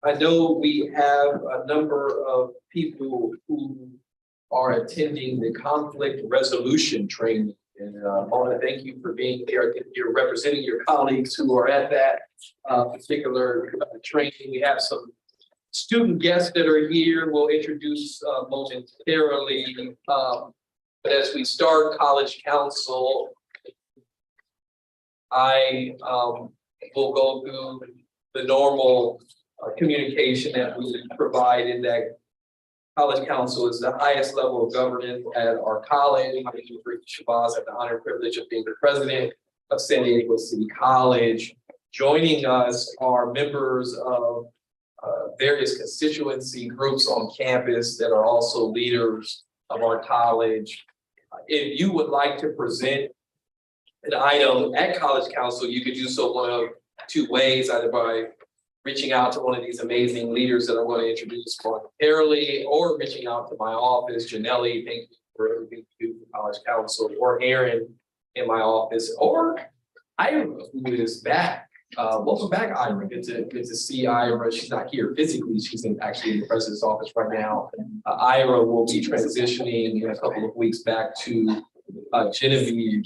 I know we have a number of people who are attending the conflict resolution training. And I want to thank you for being there. You're representing your colleagues who are at that particular training. We have some student guests that are here. We'll introduce momentarily. But as we start College Council, I will go through the normal communication that we provide in that College Council is the highest level of governance at our college. My name is Ricky Shabazz. I have the honor and privilege of being the president of San Diego City College. Joining us are members of various constituency groups on campus that are also leaders of our college. If you would like to present an item at College Council, you could do so one of two ways, either by reaching out to one of these amazing leaders that I'm going to introduce momentarily, or reaching out to my office. Janelle, thank you for everything you do for College Council, or Aaron in my office, or Ira, who is back. Welcome back, Ira. Good to see Ira. She's not here physically. She's actually in the president's office right now. Ira will be transitioning in a couple of weeks back to Genevieve.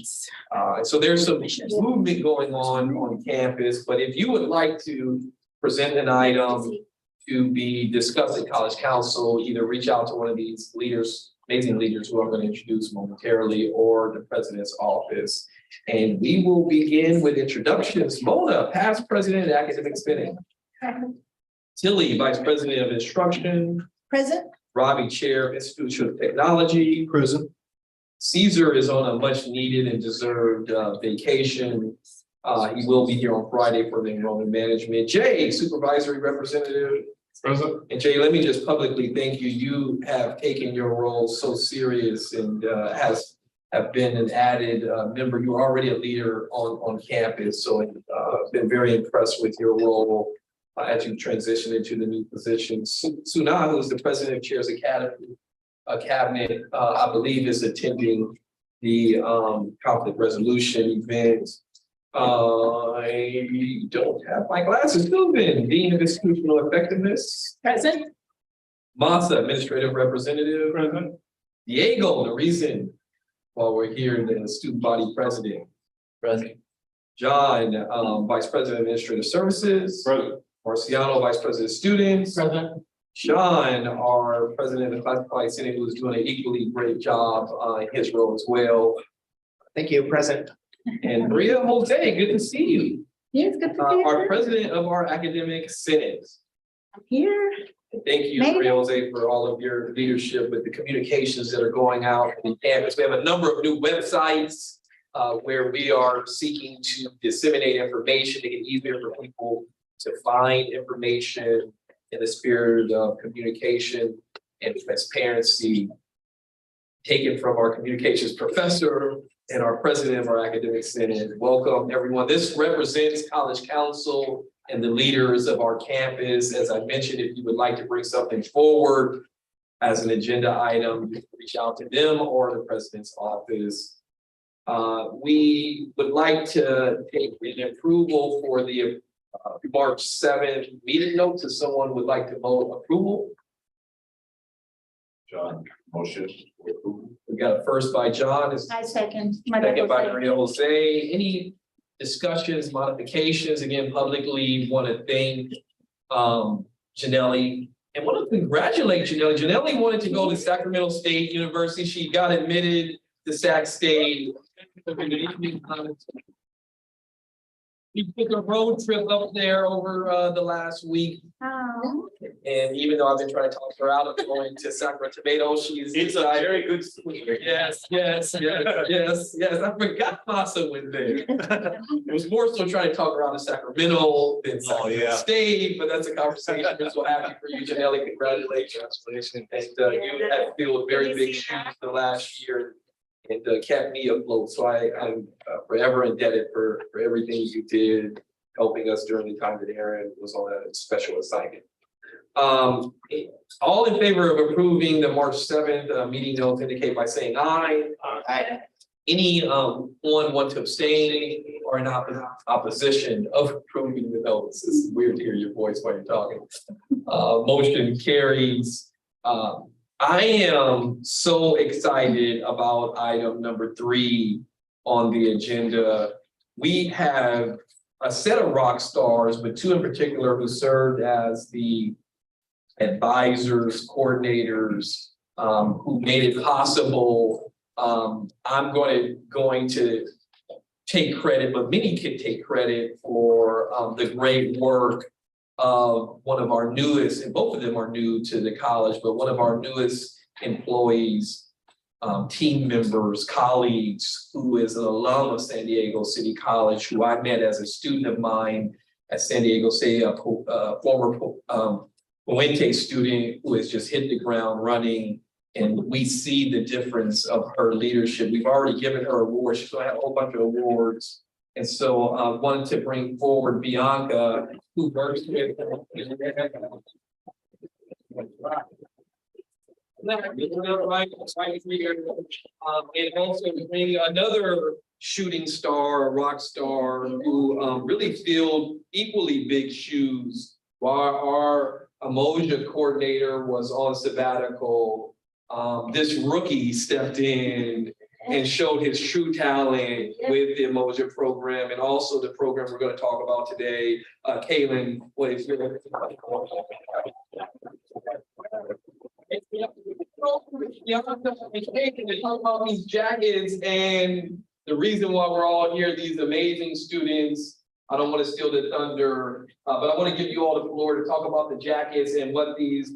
So there's some movement going on campus, but if you would like to present an item to be discussed at College Council, either reach out to one of these leaders, amazing leaders who I'm going to introduce momentarily, or the president's office. And we will begin with introductions. Mona, past president of academic spending. Tilly, vice president of instruction. Present. Robbie, chair of Institute of Technology. Present. Caesar is on a much needed and deserved vacation. He will be here on Friday for the enrollment management. Jay, supervisory representative. Present. And Jay, let me just publicly thank you. You have taken your role so serious and have been an added member. You're already a leader on campus, so I've been very impressed with your role as you transition into the new position. Suna, who is the president of Chairs Academy, Cabinet, I believe is attending the conflict resolution event. I don't have my glasses. Philbin, Dean of Institutional Effectiveness. Present. Masa, Administrative Representative. Present. Diego, the reason while we're here, the student body president. Present. John, Vice President of Administrative Services. Present. Marciano, Vice President of Students. Present. Sean, our President of the Classified Senate, who is doing an equally great job in his role as well. Thank you, Present. And Maria Jose, good to see you. Yes, good to be Our here. president of our academic senate. I'm here. Thank you, Maria Jose, for all of your leadership with the communications that are going out in campus. We have a number of new websites where we are seeking to disseminate information to get easier for people to find information in the spirit of communication and transparency, taken from our communications professor and our president of our academic senate. Welcome, everyone. This represents College Council and the leaders of our campus. As I mentioned, if you would like to bring something forward as an agenda item, you can reach out to them or the president's office. We would like to take an approval for the March 7th meeting notes. If someone would like to vote approval. John, motion. We got a first by John. Is I second. second by Maria Jose. Any discussions, modifications? Again, publicly want to thank Janelle and want to congratulate Janelle. Janelle wanted to go to Sacramento State University. She got admitted to Sac State. She took a road trip up there over the last week. Oh. And even though I've been trying to talk her out of going to Sacramento, she's It's a decided. very good school. Yes. I forgot Masa went there. It was more so trying to talk her out of Sacramento than Sacramento State, but that's a conversation. I'm so happy for you, Janelle. Congratulations. And you have filled very big shoes the last year and kept me afloat. So I'm forever indebted for everything you did, helping us during the time that Aaron was on a special assignment. All in favor of approving the March 7th meeting notes indicate by saying aye. Aye. Any one want to abstain are in opposition of approving the notice. It's weird to hear your voice while you're talking. Motion carries. I am so excited about item number 3 on the agenda. We have a set of rock stars, but 2 in particular who served as the advisors, coordinators, who made it possible. I'm going to take credit, but many could take credit for the great work of one of our newest, and both of them are new to the college, but one of our newest employees, team members, colleagues, who is an alum of San Diego City College, who I met as a student of mine at San Diego City, a former Puente student who has just hit the ground running. And we see the difference of her leadership. We've already given her awards. She's gonna have a whole bunch of awards. And so I wanted to bring forward Bianca, who works with. And also bring another shooting star, a rock star, who really filled equally big shoes while our Umoja coordinator was on sabbatical. This rookie stepped in and showed his true talent with the Umoja program and also the program we're going to talk about today. Kaylin, what is your? To talk about these jackets and the reason why we're all here, these amazing students. I don't want to steal the thunder, but I want to give you all the floor to talk about the jackets and what these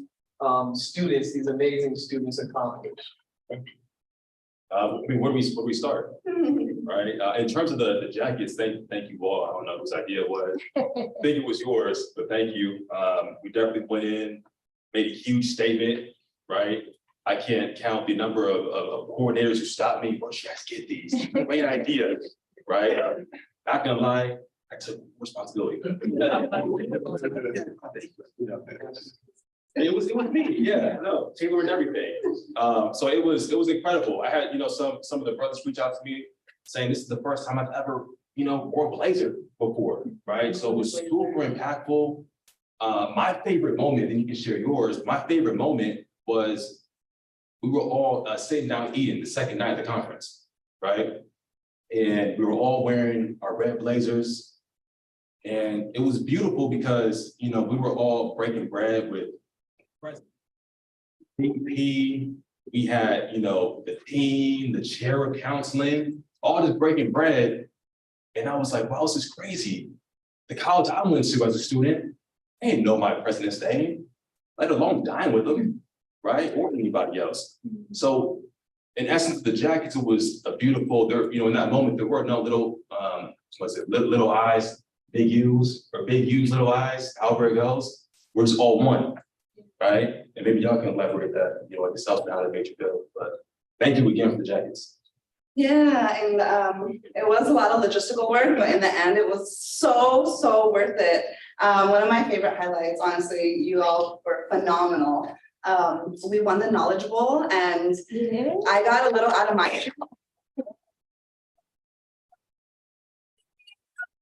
students, these amazing students accomplish. I mean, where do we start? Right? In terms of the jackets, thank you all. I don't know whose idea it was. I think it was yours, but thank you. We definitely went in, made a huge statement, right? I can't count the number of coordinators who stopped me. Where should I get these? Great idea, right? Not gonna lie, I took responsibility. It was me, yeah, no, tailoring everything. So it was incredible. I had, some of the brothers reach out to me saying this is the first time I've ever, wore a blazer before, right? So it was super impactful. My favorite moment, and you can share yours, my favorite moment was we were all sitting down eating the second night of the conference, right? And we were all wearing our red blazers. And it was beautiful because, we were all breaking bread with VP, we had, the dean, the chair of counseling, all just breaking bread. And I was like, wow, this is crazy. The college I went to as a student, I didn't know my president's name, let alone dine with them, right? Or anybody else. So in essence, the jackets, it was a beautiful, in that moment, there were no little, little eyes, big U's, or big U's, little eyes, however it goes. We're just all one, right? And maybe y'all can elaborate that, like yourself and how that made you feel. But thank you again for the jackets. Yeah, and it was a lot of logistical work, but in the end, it was so worth it. One of my favorite highlights, honestly, you all were phenomenal. We won the Knowledge Bowl, and I got a little out of my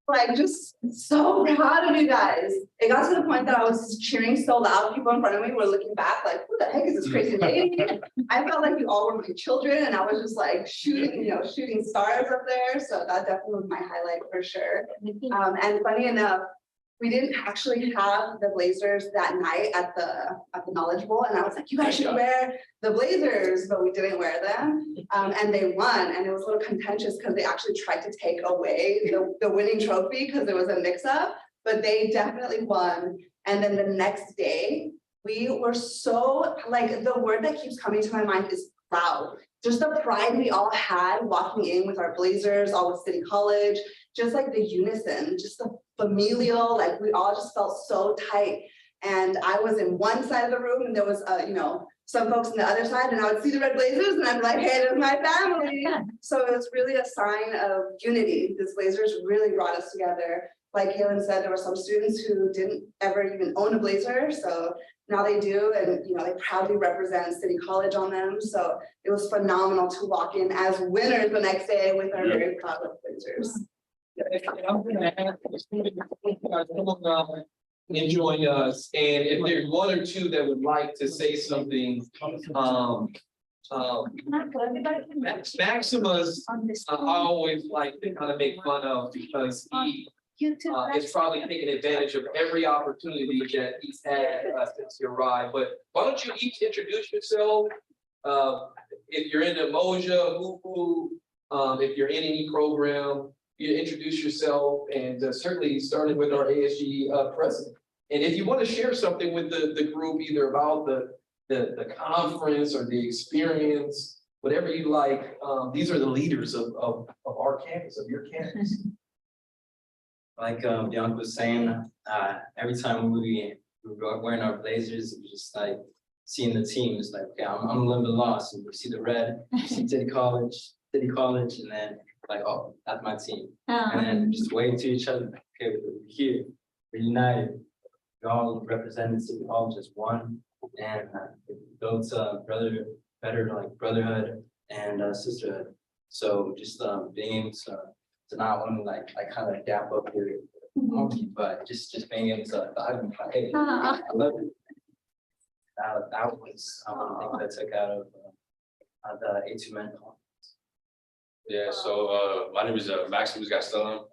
like just so proud of you guys. It got to the point that I was cheering so loud, people in front of me were looking back like, who the heck is this crazy lady? I felt like you all were my children, and I was just like shooting stars up there. So that definitely was my highlight for sure. And funny enough, we didn't actually have the blazers that night at the Knowledge Bowl, and I was like, you guys should wear the blazers, but we didn't wear them. And they won, and it was a little contentious because they actually tried to take away the winning trophy because there was a mix-up, but they definitely won. And then the next day, we were so, like, the word that keeps coming to my mind is proud. Just the pride we all had walking in with our blazers, all with City College, just like the unison, just the familial, like we all just felt so tight. And I was in one side of the room, and there was, some folks on the other side, and I would see the red blazers, and I'd be like, hey, there's my family. So it was really a sign of unity. These blazers really brought us together. Like Kaylin said, there were some students who didn't ever even own a blazer, so now they do, and they proudly represent City College on them. So it was phenomenal to walk in as winners the next day with our very proud blazers. And I'm gonna ask the students, come on now and join us, and if there's one or two that would like to say something, Maximus, I always like to kind of make fun of because he is probably taking advantage of every opportunity that he's had since he arrived. But why don't you each introduce yourself? If you're in the Moja, Hupu, if you're in any program, you introduce yourself, and certainly starting with our ASG president. And if you want to share something with the group, either about the conference or the experience, whatever you like, these are the leaders of our campus, of your campus. Like Bianca was saying, every time we were wearing our blazers, it was just like seeing the team. It's like, okay, I'm a little bit lost. And you see the red, you see City College, and then like, oh, that's my team. And then just wave to each other. Okay, we're here, we're united. We all represented City College as one, and built better like brotherhood and sisterhood. So just being able to not only like kind of gap up your homie, but just being able to hug and like, hey, I love it. That was one thing that I took out of the A2 Men conference. Yeah, so my name is Maximus Gastelum.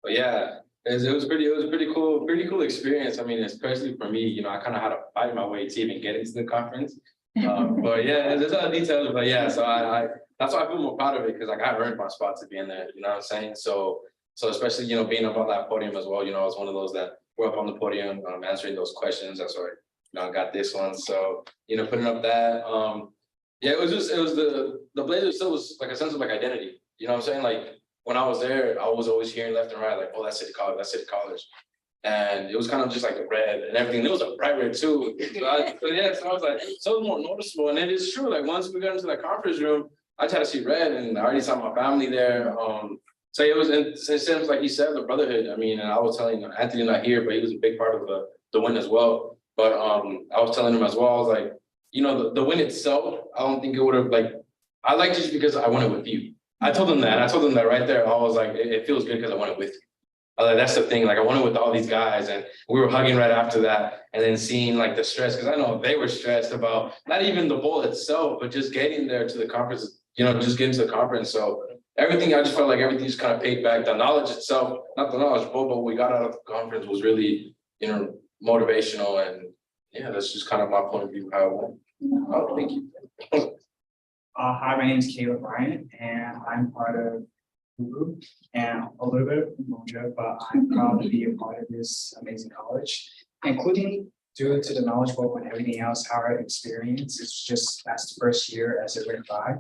But yeah, it was a pretty cool experience. I mean, especially for me, you know, I kind of had to fight my way to even get into the conference. But yeah, there's other details, but yeah, so I that's why I feel more proud of it, because like I earned my spot to be in there, you know what I'm saying? So especially, you know, being up on that podium as well, you know, I was one of those that were up on the podium answering those questions. That's why, you know, I got this one. So, you know, putting up that, yeah, it was the Blazers still was like a sense of like identity. You know what I'm saying? Like when I was there, I was always hearing left and right, like, oh, that's City College, that's City College. And it was kind of just like the red and everything. It was a bright red too. So I was like, so it was more noticeable. And it is true. Like once we got into the conference room, I tried to see red, and I already saw my family there. So it was, it seems like he said, the brotherhood. I mean, and I was telling Anthony not here, but he was a big part of the win as well. But I was telling him as well, I was like, you know, the win itself, I don't think it would have like, I liked it just because I won it with you. I told him that right there. I was like, it feels good because I won it with you. Like, that's the thing, like I won it with all these guys, and we were hugging right after that, and then seeing like the stress, because I know they were stressed about not even the bowl itself, but just getting there to the conference, you know, just getting to the conference. So everything, I just felt like everything just kind of paid back. The knowledge itself, not the knowledge, but what we got out of the conference was really, you know, motivational. And yeah, that's just kind of my point of view how it went. Oh, thank you. Hi, my name is Caleb Bryant, and I'm part of Hulu and a little bit of Moja, but I'm proud to be a part of this amazing college, including due to the knowledge book and everything else, our experience. It's just that's the first year as it went by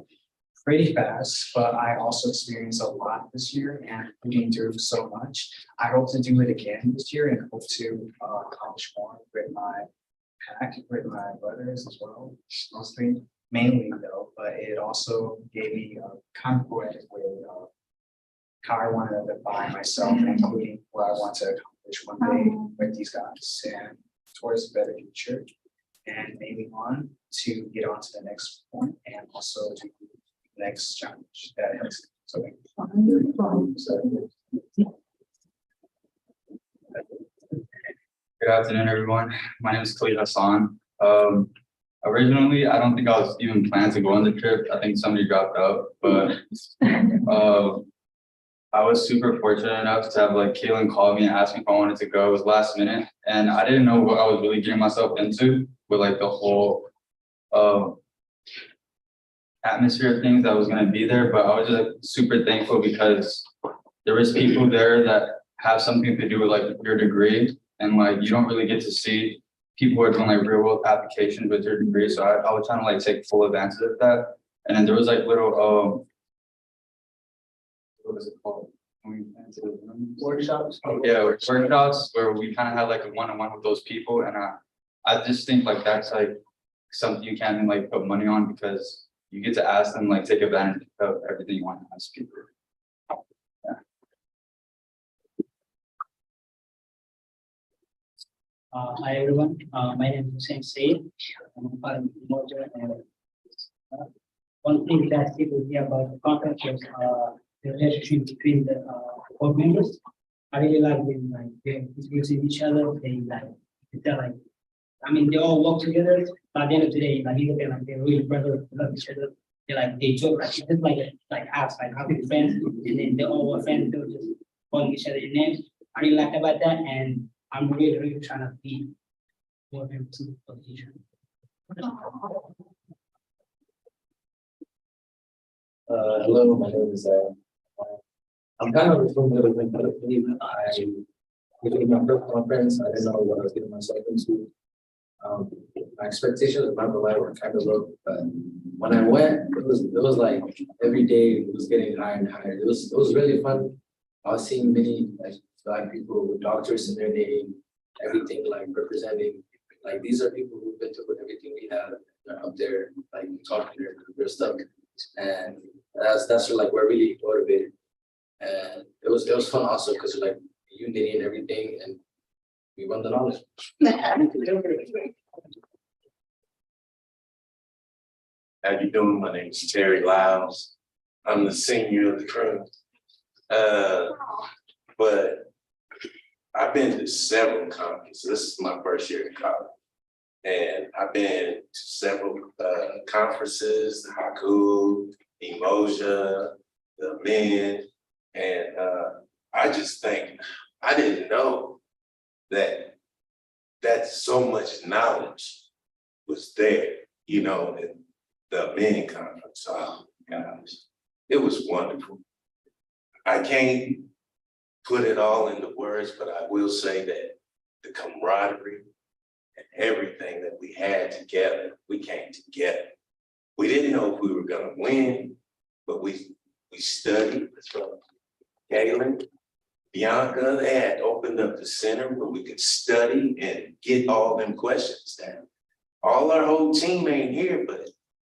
pretty fast, but I also experienced a lot this year and reading through so much. I hope to do it again this year and hope to accomplish more with my pack, with my brothers as well, mostly, mainly though, but it also gave me a kind of poetic way of how I want to define myself, including what I want to accomplish one day with these guys and towards a better future, and maybe on to get on to the next point and also to the next challenge that has. So, good afternoon, everyone. My name is Khalid Hassan. Originally, I don't think I was even planning to go on the trip. I think somebody dropped out, but I was super fortunate enough to have like Kaylin call me and ask me if I wanted to go. It was last minute, and I didn't know what I was really getting myself into with like the whole atmosphere of things that was going to be there. But I was just super thankful because there was people there that have something to do with like your degree, and like you don't really get to see people who are doing like real world applications with your degree. So I was trying to like take full advantage of that. And then there was like little what was it called? workshops. Yeah, workshops where we kind of had like a one-on-one with those people, and I just think like that's like something you can't like put money on, because you get to ask them, like take advantage of everything you want to ask people. Hi everyone, my name is Hussein Saeed. I'm part of Moja, and one thing that people hear about the conference was the relationship between the board members. I really like when like they introducing each other, they're like, I mean, they all work together, but at the end of the day, like you look at like they're really brothers, love each other. They like they joke like it's just like us, like how people friends, and then they all were friends, they'll just calling each other their names. I really like about that, and I'm really trying to be more of to for the future. Hello, my name is, I'm kind of a little bit, within my first conference, I didn't know what I was getting myself into. My expectations of my life were kind of low, but when I went, it was like every day it was getting higher and higher. It was really fun. I was seeing many like Black people with doctors in their name, everything like representing, like these are people who've been through everything we have. They're up there like talking their stuff, and that's like we're really motivated. And it was fun also because like unity and everything, and we won the knowledge. How you doing? My name is Terry Lyles. I'm the senior of the crew. But I've been to several conferences. This is my first year in college. And I've been to several conferences, the Haku, Emoja, the Men. And I just think, I didn't know that so much knowledge was there, you know, in the Men conference. Oh gosh, it was wonderful. I can't put it all into words, but I will say that the camaraderie and everything that we had together, we came together. We didn't know if we were gonna win, but we studied. Galen, Bianca, they had opened up the center where we could study and get all them questions down. All our whole team ain't here, but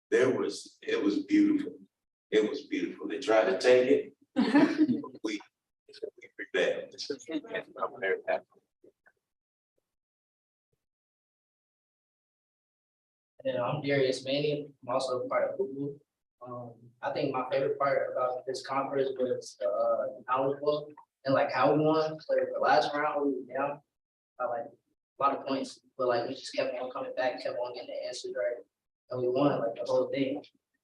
it was beautiful. It was beautiful. They tried to take it. We prevailed. I'm very happy. And I'm Darius Manning. I'm also a part of Google. I think my favorite part about this conference was the knowledge book and like how we won. So the last round we were down by like a lot of points, but like we just kept on coming back, kept on getting the answers right, and we won like the whole thing.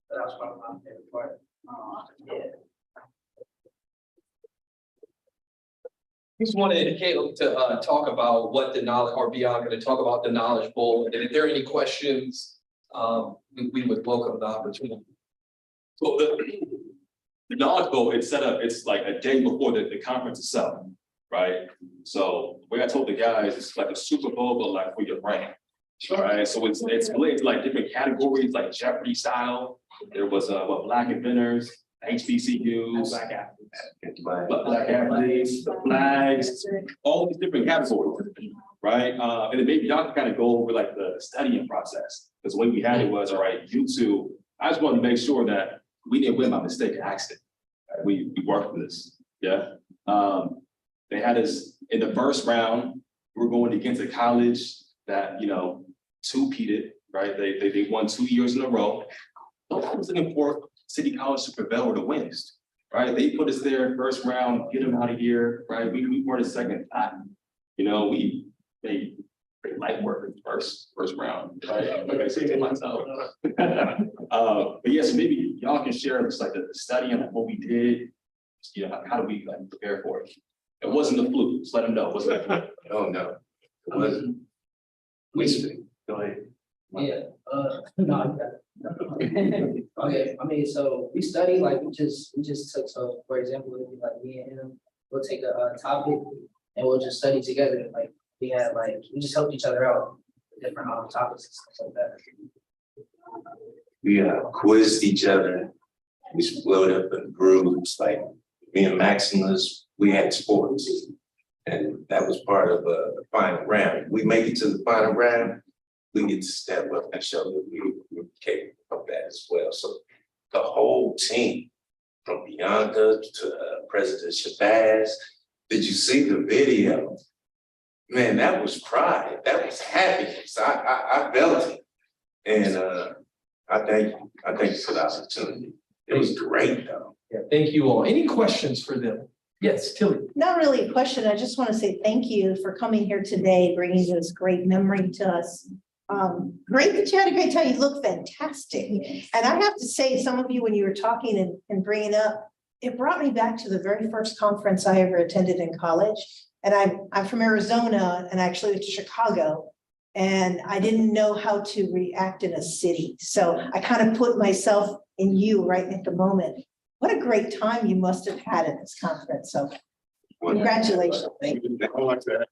So that was probably my favorite part. Yeah. Just wanted Caleb to talk about what the knowledge, or Bianca to talk about the Knowledge Bowl, and if there are any questions, we would welcome the opportunity. So the Knowledge Bowl, it's set up, it's like a day before the conference itself, right? So the way I told the guys, it's like a Super Bowl, but like for your brain. Right, so it's split into like different categories, like Jeopardy style. There was Black inventors, HBCUs, Black athletes, the flags, all these different categories, right? And then maybe y'all can kind of go over like the studying process. Because the way we had it was, all right, you two, I just wanted to make sure that we didn't win by mistake or accident. Right? We worked with this, yeah. They had us in the first round, we were going against a college that, you know, two-peated, right? They won 2 years in a row. So I was looking for City College to prevail or to win, right? They put us there first round, get them out of here, right? We were the second time. You know, we made light work in the first round, right? Like I say to myself. But yes, maybe y'all can share just like the study and what we did. You know, how do we like prepare for it? It wasn't the fluke. Just let them know. It wasn't the fluke. Oh no, it wasn't. Go ahead. Yeah, no, okay, I mean, so we study, like, we just took, so, for example, it'd be like me and him, we'll take a topic and we'll just study together, like, we had, like, we just helped each other out with different topics and stuff like that. We quizzed each other. We split up in groups, like me and Maximus, we had sports. And that was part of the final round. If we make it to the final round, we get to step up and show that we're capable of that as well. So the whole team, from Bianca to President Shabazz, did you see the video? Man, that was pride. That was happiness. I felt it. And I thank you for the opportunity. It was great though. Yeah, thank you all. Any questions for them? Yes, Tilly. Not really a question. I just want to say thank you for coming here today, bringing this great memory to us. Great that you had a great time. You look fantastic. And I have to say, some of you, when you were talking and bringing up, it brought me back to the very first conference I ever attended in college. And I'm from Arizona and I actually went to Chicago. And I didn't know how to react in a city. So I kind of put myself in you right at the moment. What a great time you must have had at this conference. So congratulations. Thank you. I like to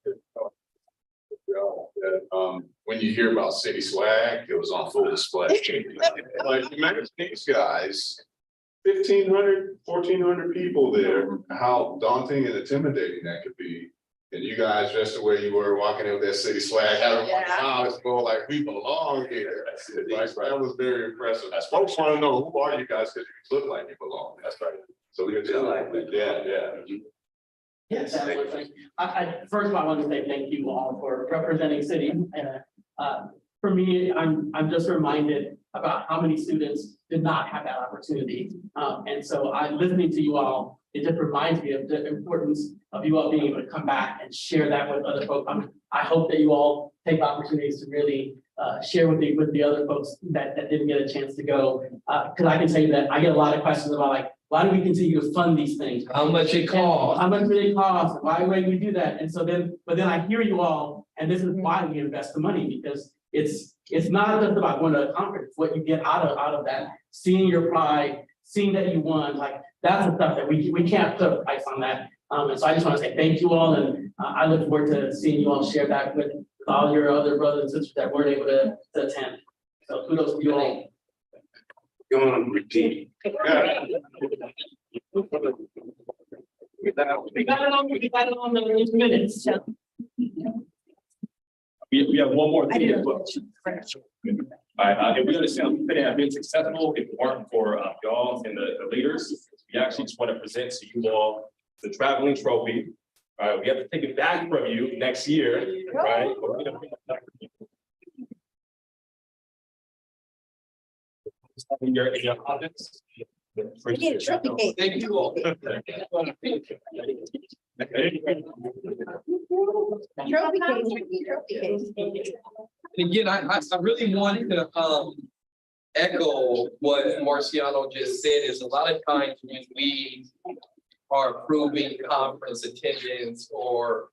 when you hear about city swag, it was on full display. Like, imagine these guys, 1,500, 1,400 people there, how daunting and intimidating that could be. And you guys dressed the way you were, walking in with that city swag, having it's more like we belong here. Like, that was very impressive. Folks want to know, who are you guys? Because you look like you belong. That's right. So we can tell, yeah. Yes, absolutely. First of all, I want to say thank you all for representing city. For me, I'm just reminded about how many students did not have that opportunity. And so listening to you all, it just reminds me of the importance of you all being able to come back and share that with other folks. I hope that you all take opportunities to really share with the other folks that didn't get a chance to go. Because I can tell you that I get a lot of questions about like, why do we continue to fund these things? How much it costs? How much do they cost? Why would we do that? And so but then I hear you all, and this is why we invest the money, because it's not just about going to a conference, what you get out of that, seeing your pride, seeing that you won, like that's the stuff that we can't put a price on that. And so I just want to say thank you all, and I look forward to seeing you all share that with all your other brothers and sisters that weren't able to attend. So kudos to you all. You want to repeat? We got it on the minutes. So. We have one more thing as well. And we understand we couldn't have been successful if it weren't for y'all and the leaders. We actually just want to present to you all the traveling trophy. We have to take it back from you next year, right? But we're gonna bring it back to you. In your audience. We need a trophy case. Thank you all. Trophy case, we need trophy case. And again, I really wanted to echo what Marciano just said, is a lot of times when we are approving conference attendance or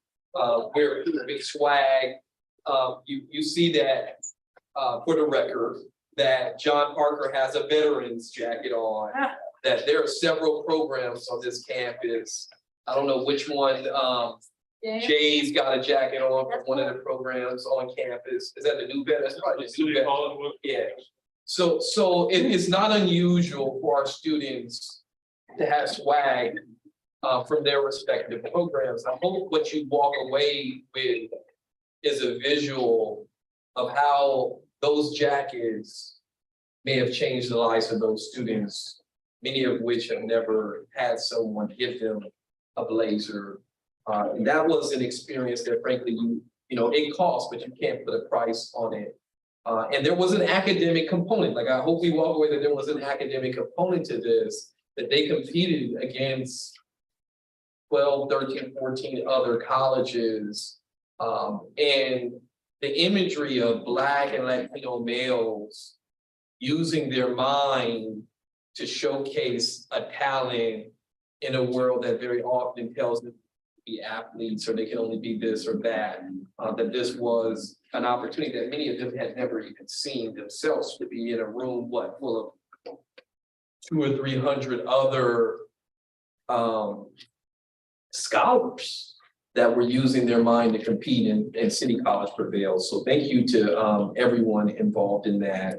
we're approving swag, you see that for the record, that John Parker has a veterans jacket on, that there are several programs on this campus. I don't know which one, Jay's got a jacket on for one of the programs on campus. Is that the new vet? That's probably the new vet. Yeah. So it's not unusual for our students to have swag from their respective programs. I hope what you walk away with is a visual of how those jackets may have changed the lives of those students, many of which have never had someone give them a blazer. And that was an experience that frankly, you know, it costs, but you can't put a price on it. And there was an academic component. Like, I hope we walk away that there was an academic component to this, that they competed against 12, 13, 14 other colleges. And the imagery of Black and Latino males using their mind to showcase a talent in a world that very often tells them to be athletes, or they can only be this or that, that this was an opportunity that many of them had never even seen themselves, to be in a room, full of 200 or 300 other scholars that were using their mind to compete in City College Prevails. So thank you to everyone involved in that.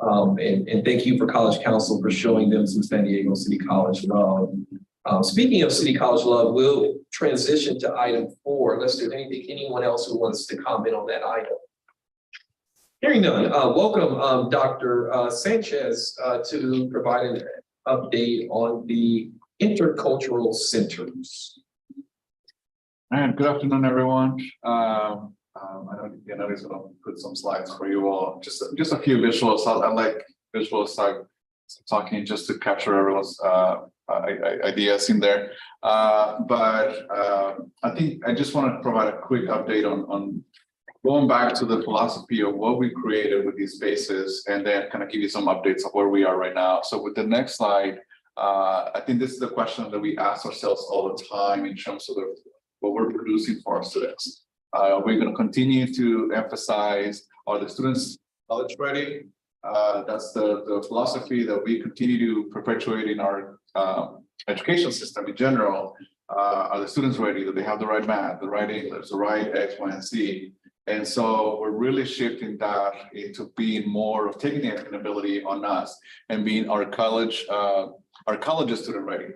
And thank you for College Council for showing them some San Diego City College love. Speaking of City College love, we'll transition to item 4 unless there's anyone else who wants to comment on that item. Hearing none, welcome Dr. Sanchez to provide an update on the intercultural centers. And good afternoon, everyone. I know Yaneli's gonna put some slides for you all. Just a few visuals. I like visuals. talking just to capture everyone's ideas in there. I think I just want to provide a quick update on going back to the philosophy of what we created with these spaces, and then kind of give you some updates of where we are right now. So with the next slide, I think this is the question that we ask ourselves all the time in terms of what we're producing for our students. We're going to continue to emphasize, are the students college ready? That's the philosophy that we continue to perpetuate in our education system in general. Are the students ready? Do they have the right math, the right English, the right X, Y, and Z? And so we're really shifting that into being more of taking the accountability on us and being our college student ready,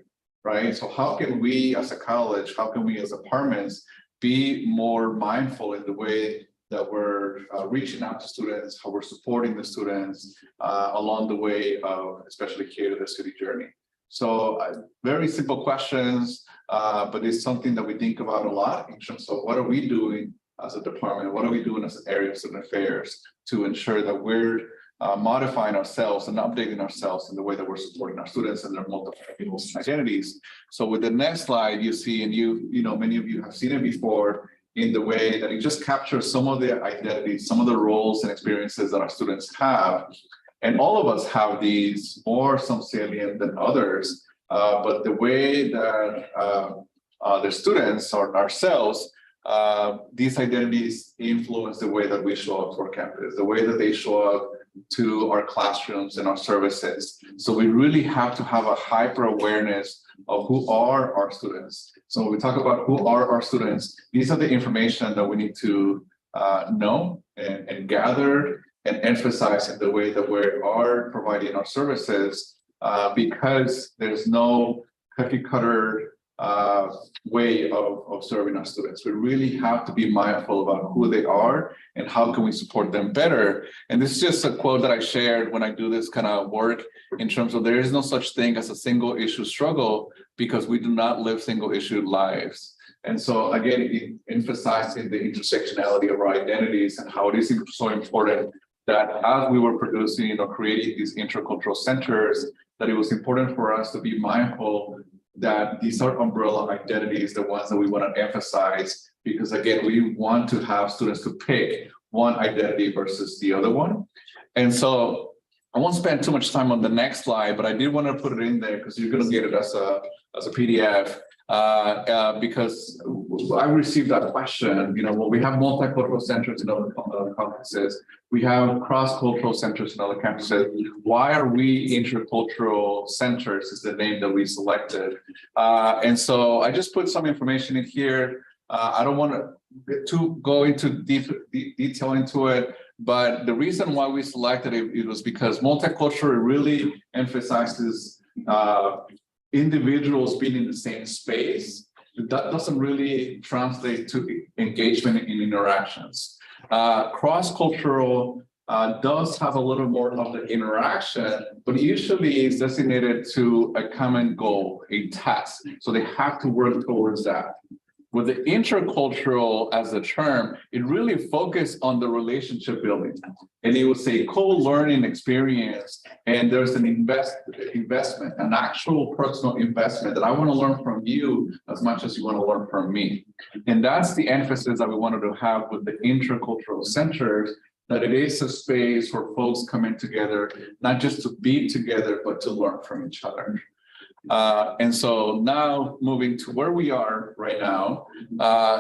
right? So how can we as a college, how can we as departments be more mindful in the way that we're reaching out to students, how we're supporting the students along the way of especially here to the city journey. So very simple questions, but it's something that we think about a lot in terms of what are we doing as a department, what are we doing as an area of student affairs to ensure that we're modifying ourselves and updating ourselves in the way that we're supporting our students and their multiple identities. So with the next slide, you see, and you know, many of you have seen it before, in the way that it just captures some of the identities, some of the roles and experiences that our students have. And all of us have these, more some salient than others, but the way that the students or ourselves, these identities influence the way that we show up for campus, the way that they show up to our classrooms and our services. So we really have to have a hyper awareness of who are our students. So when we talk about who are our students, these are the information that we need to know and gather and emphasize in the way that we are providing our services, because there's no cookie cutter way of serving our students. We really have to be mindful about who they are and how can we support them better. And this is just a quote that I shared when I do this kind of work in terms of there is no such thing as a single issue struggle because we do not live single issue lives. And so again, emphasizing the intersectionality of our identities and how it is so important that as we were producing or creating these intercultural centers, that it was important for us to be mindful that these are umbrella identities, the ones that we want to emphasize, because again, we want to have students to pick one identity versus the other one. And so I won't spend too much time on the next slide, but I did want to put it in there because you're going to get it as a PDF. Because I received that question, you know, well, we have multicultural centers in other campuses, we have cross-cultural centers in other campuses. Why are we intercultural centers is the name that we selected. And so I just put some information in here. I don't want to go into deep detail into it, but the reason why we selected it was because multicultural really emphasizes individuals being in the same space. That doesn't really translate to engagement in interactions. Cross-cultural does have a little more of the interaction, but usually is designated to a common goal, a task. So they have to work towards that. With the intercultural as a term, it really focused on the relationship building. And it would say co-learning experience. And there's an investment, an actual personal investment that I want to learn from you as much as you want to learn from me. And that's the emphasis that we wanted to have with the intercultural centers, that it is a space where folks come in together, not just to be together, but to learn from each other. And so now moving to where we are right now.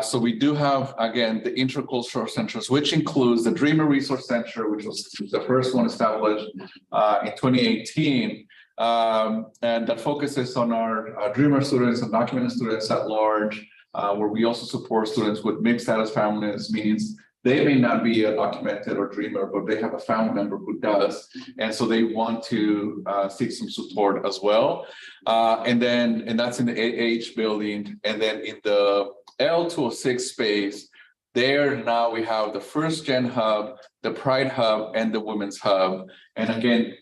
So we do have, again, the intercultural centers, which includes the Dreamer Resource Center, which was the first one established in 2018. And that focuses on our Dreamer students and documented students at large, where we also support students with mixed status families, means they may not be a documented or Dreamer, but they have a family member who does. And so they want to seek some support as well. And that's in the AH building. And then in the L206 space, there now we have the First Gen Hub, the Pride Hub, and the Women's Hub. And again,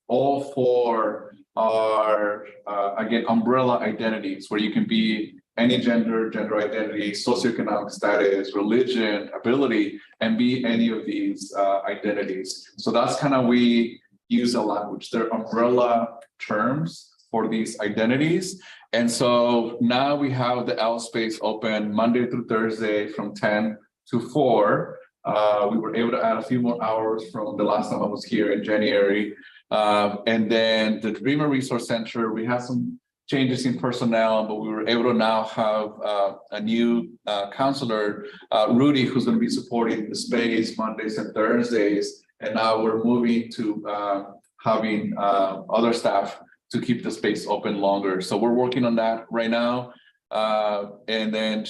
all for our, again, umbrella identities, where you can be any gender identity, socioeconomic status, religion, ability, and be any of these identities. So that's kind of we use a language. They're umbrella terms for these identities. And so now we have the L space open Monday through Thursday from 10 to 4. We were able to add a few more hours from the last time I was here in January. And then the Dreamer Resource Center, we had some changes in personnel, but we were able to now have a new counselor, Rudy, who's going to be supporting the space Mondays and Thursdays. And now we're moving to having other staff to keep the space open longer. So we're working on that right now. And then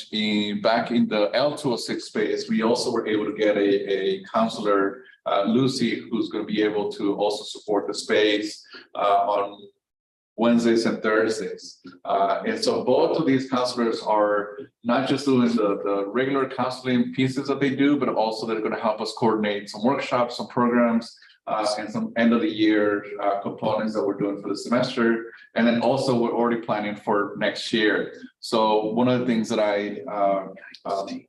back in the L206 space, we also were able to get a counselor, Lucy, who's going to be able to also support the space on Wednesdays and Thursdays. And so both of these counselors are not just doing the regular counseling pieces that they do, but also they're going to help us coordinate some workshops, some programs, and some end of the year components that we're doing for the semester. And then also we're already planning for next year. So one of the things that I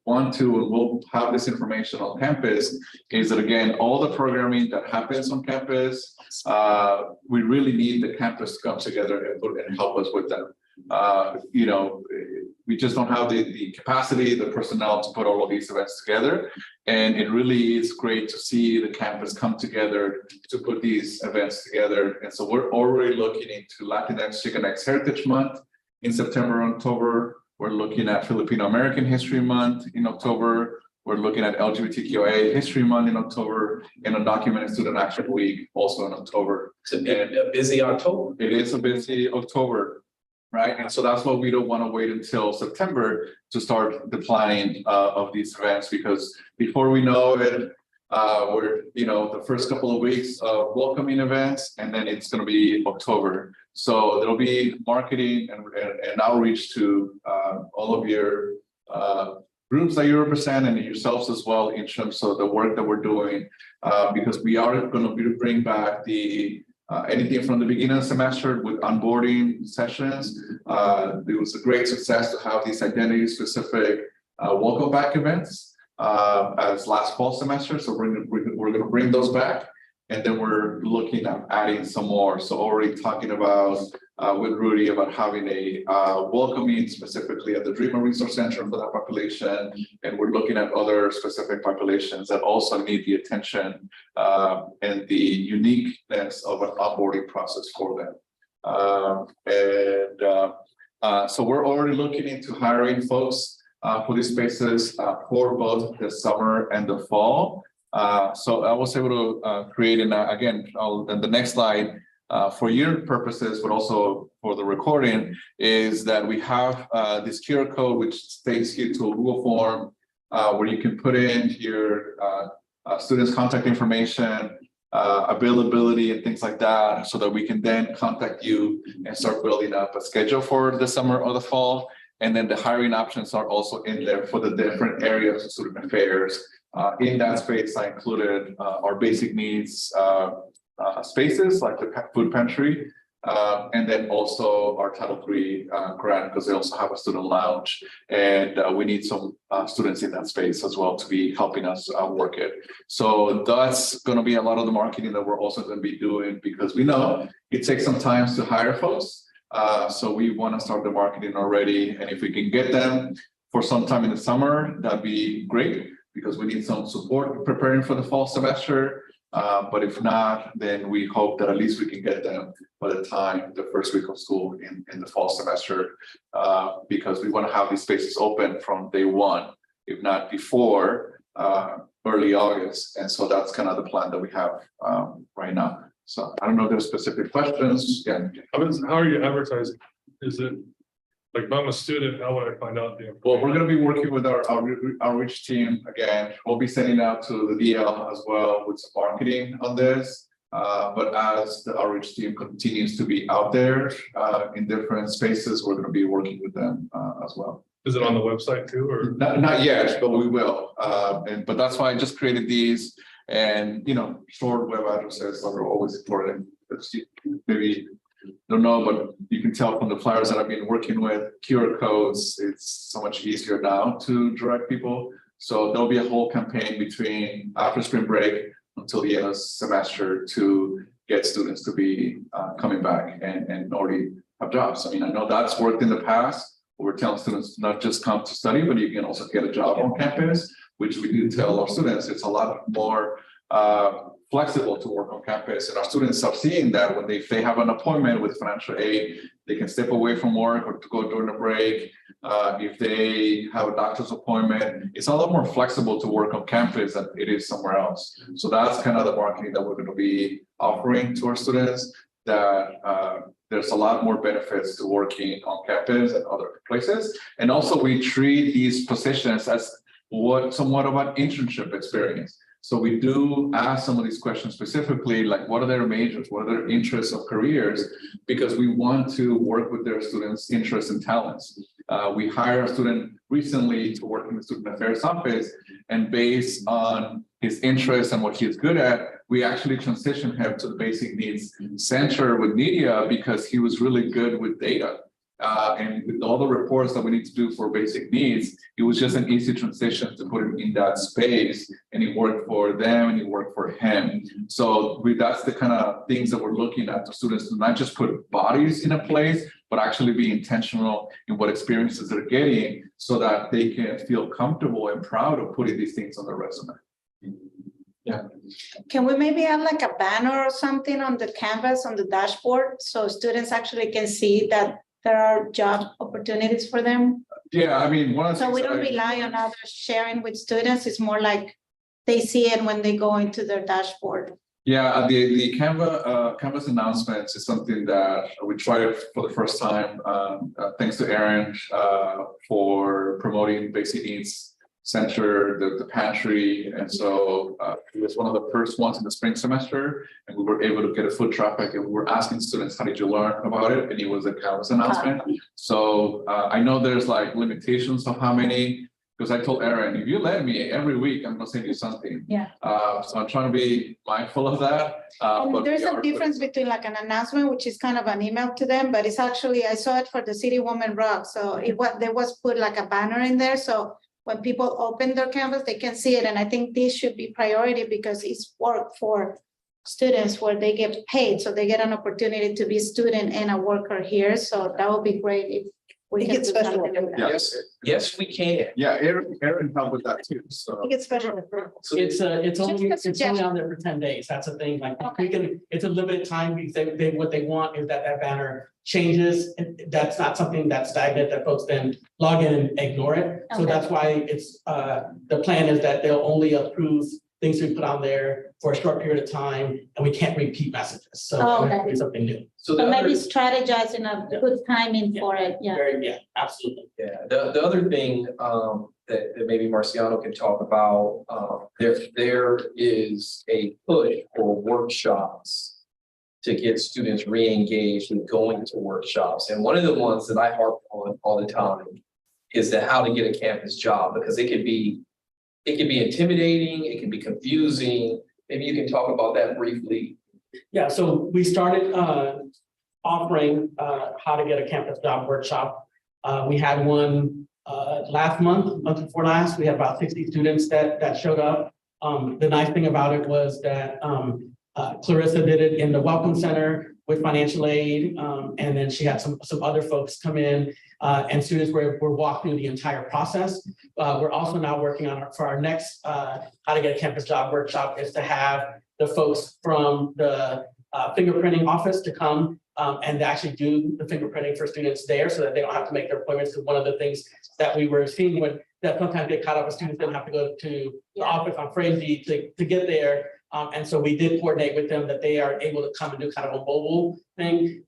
want to, and we'll have this information on campus, is that again, all the programming that happens on campus, we really need the campus to come together and help us with them. You know, we just don't have the capacity, the personnel to put all of these events together. And it really is great to see the campus come together to put these events together. And so we're already looking into Latinx Chicanx Heritage Month in September, October. We're looking at Filipino American History Month in October. We're looking at LGBTQIA History Month in October, and Undocumented Student Action Week also in October. It's a busy October. It is a busy October, right? And so that's why we don't want to wait until September to start the planning of these events, because before we know it, we're, you know, the first couple of weeks of welcoming events, and then it's going to be October. So there'll be marketing and outreach to all of your groups that you represent and yourselves as well in terms of the work that we're doing, because we are going to bring back the anything from the beginning of the semester with onboarding sessions. It was a great success to have these identity specific welcome back events as last fall semester. So we're going to bring those back. And then we're looking at adding some more. So already talking about with Rudy about having a welcoming specifically at the Dreamer Resource Center for that population. And we're looking at other specific populations that also need the attention and the uniqueness of an onboarding process for them. So we're already looking into hiring folks for these spaces for both the summer and the fall. So I was able to create, and again, in the next slide, for your purposes, but also for the recording, is that we have this QR code which takes you to a Google form where you can put in your students' contact information, availability, and things like that, so that we can then contact you and start building up a schedule for the summer or the fall. And then the hiring options are also in there for the different areas of student affairs. In that space, I included our basic needs spaces like the food pantry, and then also our Title III grant, because they also have a student lounge, and we need some students in that space as well to be helping us work it. So that's going to be a lot of the marketing that we're also going to be doing, because we know it takes some time to hire folks. So we want to start the marketing already, and if we can get them for some time in the summer, that'd be great, because we need some support preparing for the fall semester. But if not, then we hope that at least we can get them by the time the first week of school in the fall semester, because we want to have these spaces open from day one, if not before early August. And so that's kind of the plan that we have right now. So I don't know if there's specific questions. Yeah. How are you advertising? Is it like, if I'm a student, how would I find out the? Well, we're going to be working with our outreach team again. We'll be sending out to the DL as well with some marketing on this. But as the outreach team continues to be out there in different spaces, we're going to be working with them as well. Is it on the website too, or? Not yet, but we will. But that's why I just created these, and short web addresses are always important. Maybe don't know, but you can tell from the flyers that I've been working with, QR codes, it's so much easier now to direct people. So there'll be a whole campaign between after spring break until the end of the semester to get students to be coming back and already have jobs. I mean, I know that's worked in the past. We're telling students not just come to study, but you can also get a job on campus, which we do tell our students. It's a lot more flexible to work on campus, and our students are seeing that when if they have an appointment with financial aid, they can step away from work or to go during a break. If they have a doctor's appointment, it's a lot more flexible to work on campus than it is somewhere else. So that's kind of the marketing that we're going to be offering to our students, that there's a lot more benefits to working on campus and other places. And also we treat these positions as somewhat of an internship experience. So we do ask some of these questions specifically, like what are their majors, what are their interests or careers, because we want to work with their students' interests and talents. We hired a student recently to work in the student affairs office, and based on his interests and what he's good at, we actually transitioned him to the basic needs center with media because he was really good with data. And with all the reports that we need to do for basic needs, it was just an easy transition to put him in that space, and it worked for them and it worked for him. So that's the kind of things that we're looking at the students to not just put bodies in a place, but actually be intentional in what experiences they're getting so that they can feel comfortable and proud of putting these things on their resume. Yeah. Can we maybe have like a banner or something on the canvas, on the dashboard, so students actually can see that there are job opportunities for them? Yeah, I mean, one of the So things we that don't I- rely on others sharing with students, it's more like they see it when they go into their dashboard. Yeah, the Canvas announcements is something that we tried for the first time. Thanks to Aaron for promoting Basic Needs Center, the pantry. And so it was one of the first ones in the spring semester, and we were able to get a foot traffic, and we were asking students, how did you learn about it? And it was a Canvas announcement. So I know there's like limitations of how many, because I told Aaron, if you let me every week, I'm gonna send you something. Yeah. So I'm trying to be mindful of that. And but there's we a are difference between like an announcement, which is kind of an email to them, but it's actually, I saw it for the City Woman Rock. So there was put like a banner in there. So when people open their Canvas, they can see it. And I think this should be priority because it's work for students where they get paid. So they get an opportunity to be a student and a worker here. So that would be great if we You can get do special something like that. Yes, we can. Yeah, Aaron helped with that too, so. You get special. It's only, Just a it's only on there for 10 days. That's the thing. Like we can, it's a limited time because what they want is that banner changes. And that's not something that's stagnant that folks then log in and ignore it. So Okay. that's why it's the plan is that they'll only approve things we put on there for a short period of time, and we can't repeat messages. So Oh, that okay. would be something new. So the But maybe other, strategizing a good timing for it, yeah. Yeah, absolutely. yeah, the other thing that maybe Marciano can talk about, there is a push for workshops to get students re-engaged in going to workshops. And one of the ones that I harp on all the time is that how to get a campus job, because it can be intimidating, it can be confusing. Maybe you can talk about that briefly. Yeah, so we started offering how to get a campus job workshop. We had one last month before last, we had about 60 students that showed up. The nice thing about it was that Clarissa did it in the Welcome Center with financial aid. And then she had some other folks come in and students were walked through the entire process. We're also now working on for our next how to get a campus job workshop is to have the folks from the fingerprinting office to come and actually do the fingerprinting for students there so that they don't have to make their appointments. Because one of the things that we were seeing that sometimes get caught up with students didn't have to go to the office on Frazee to get there. And so we did coordinate with them that they are able to come and do kind of a mobile thing.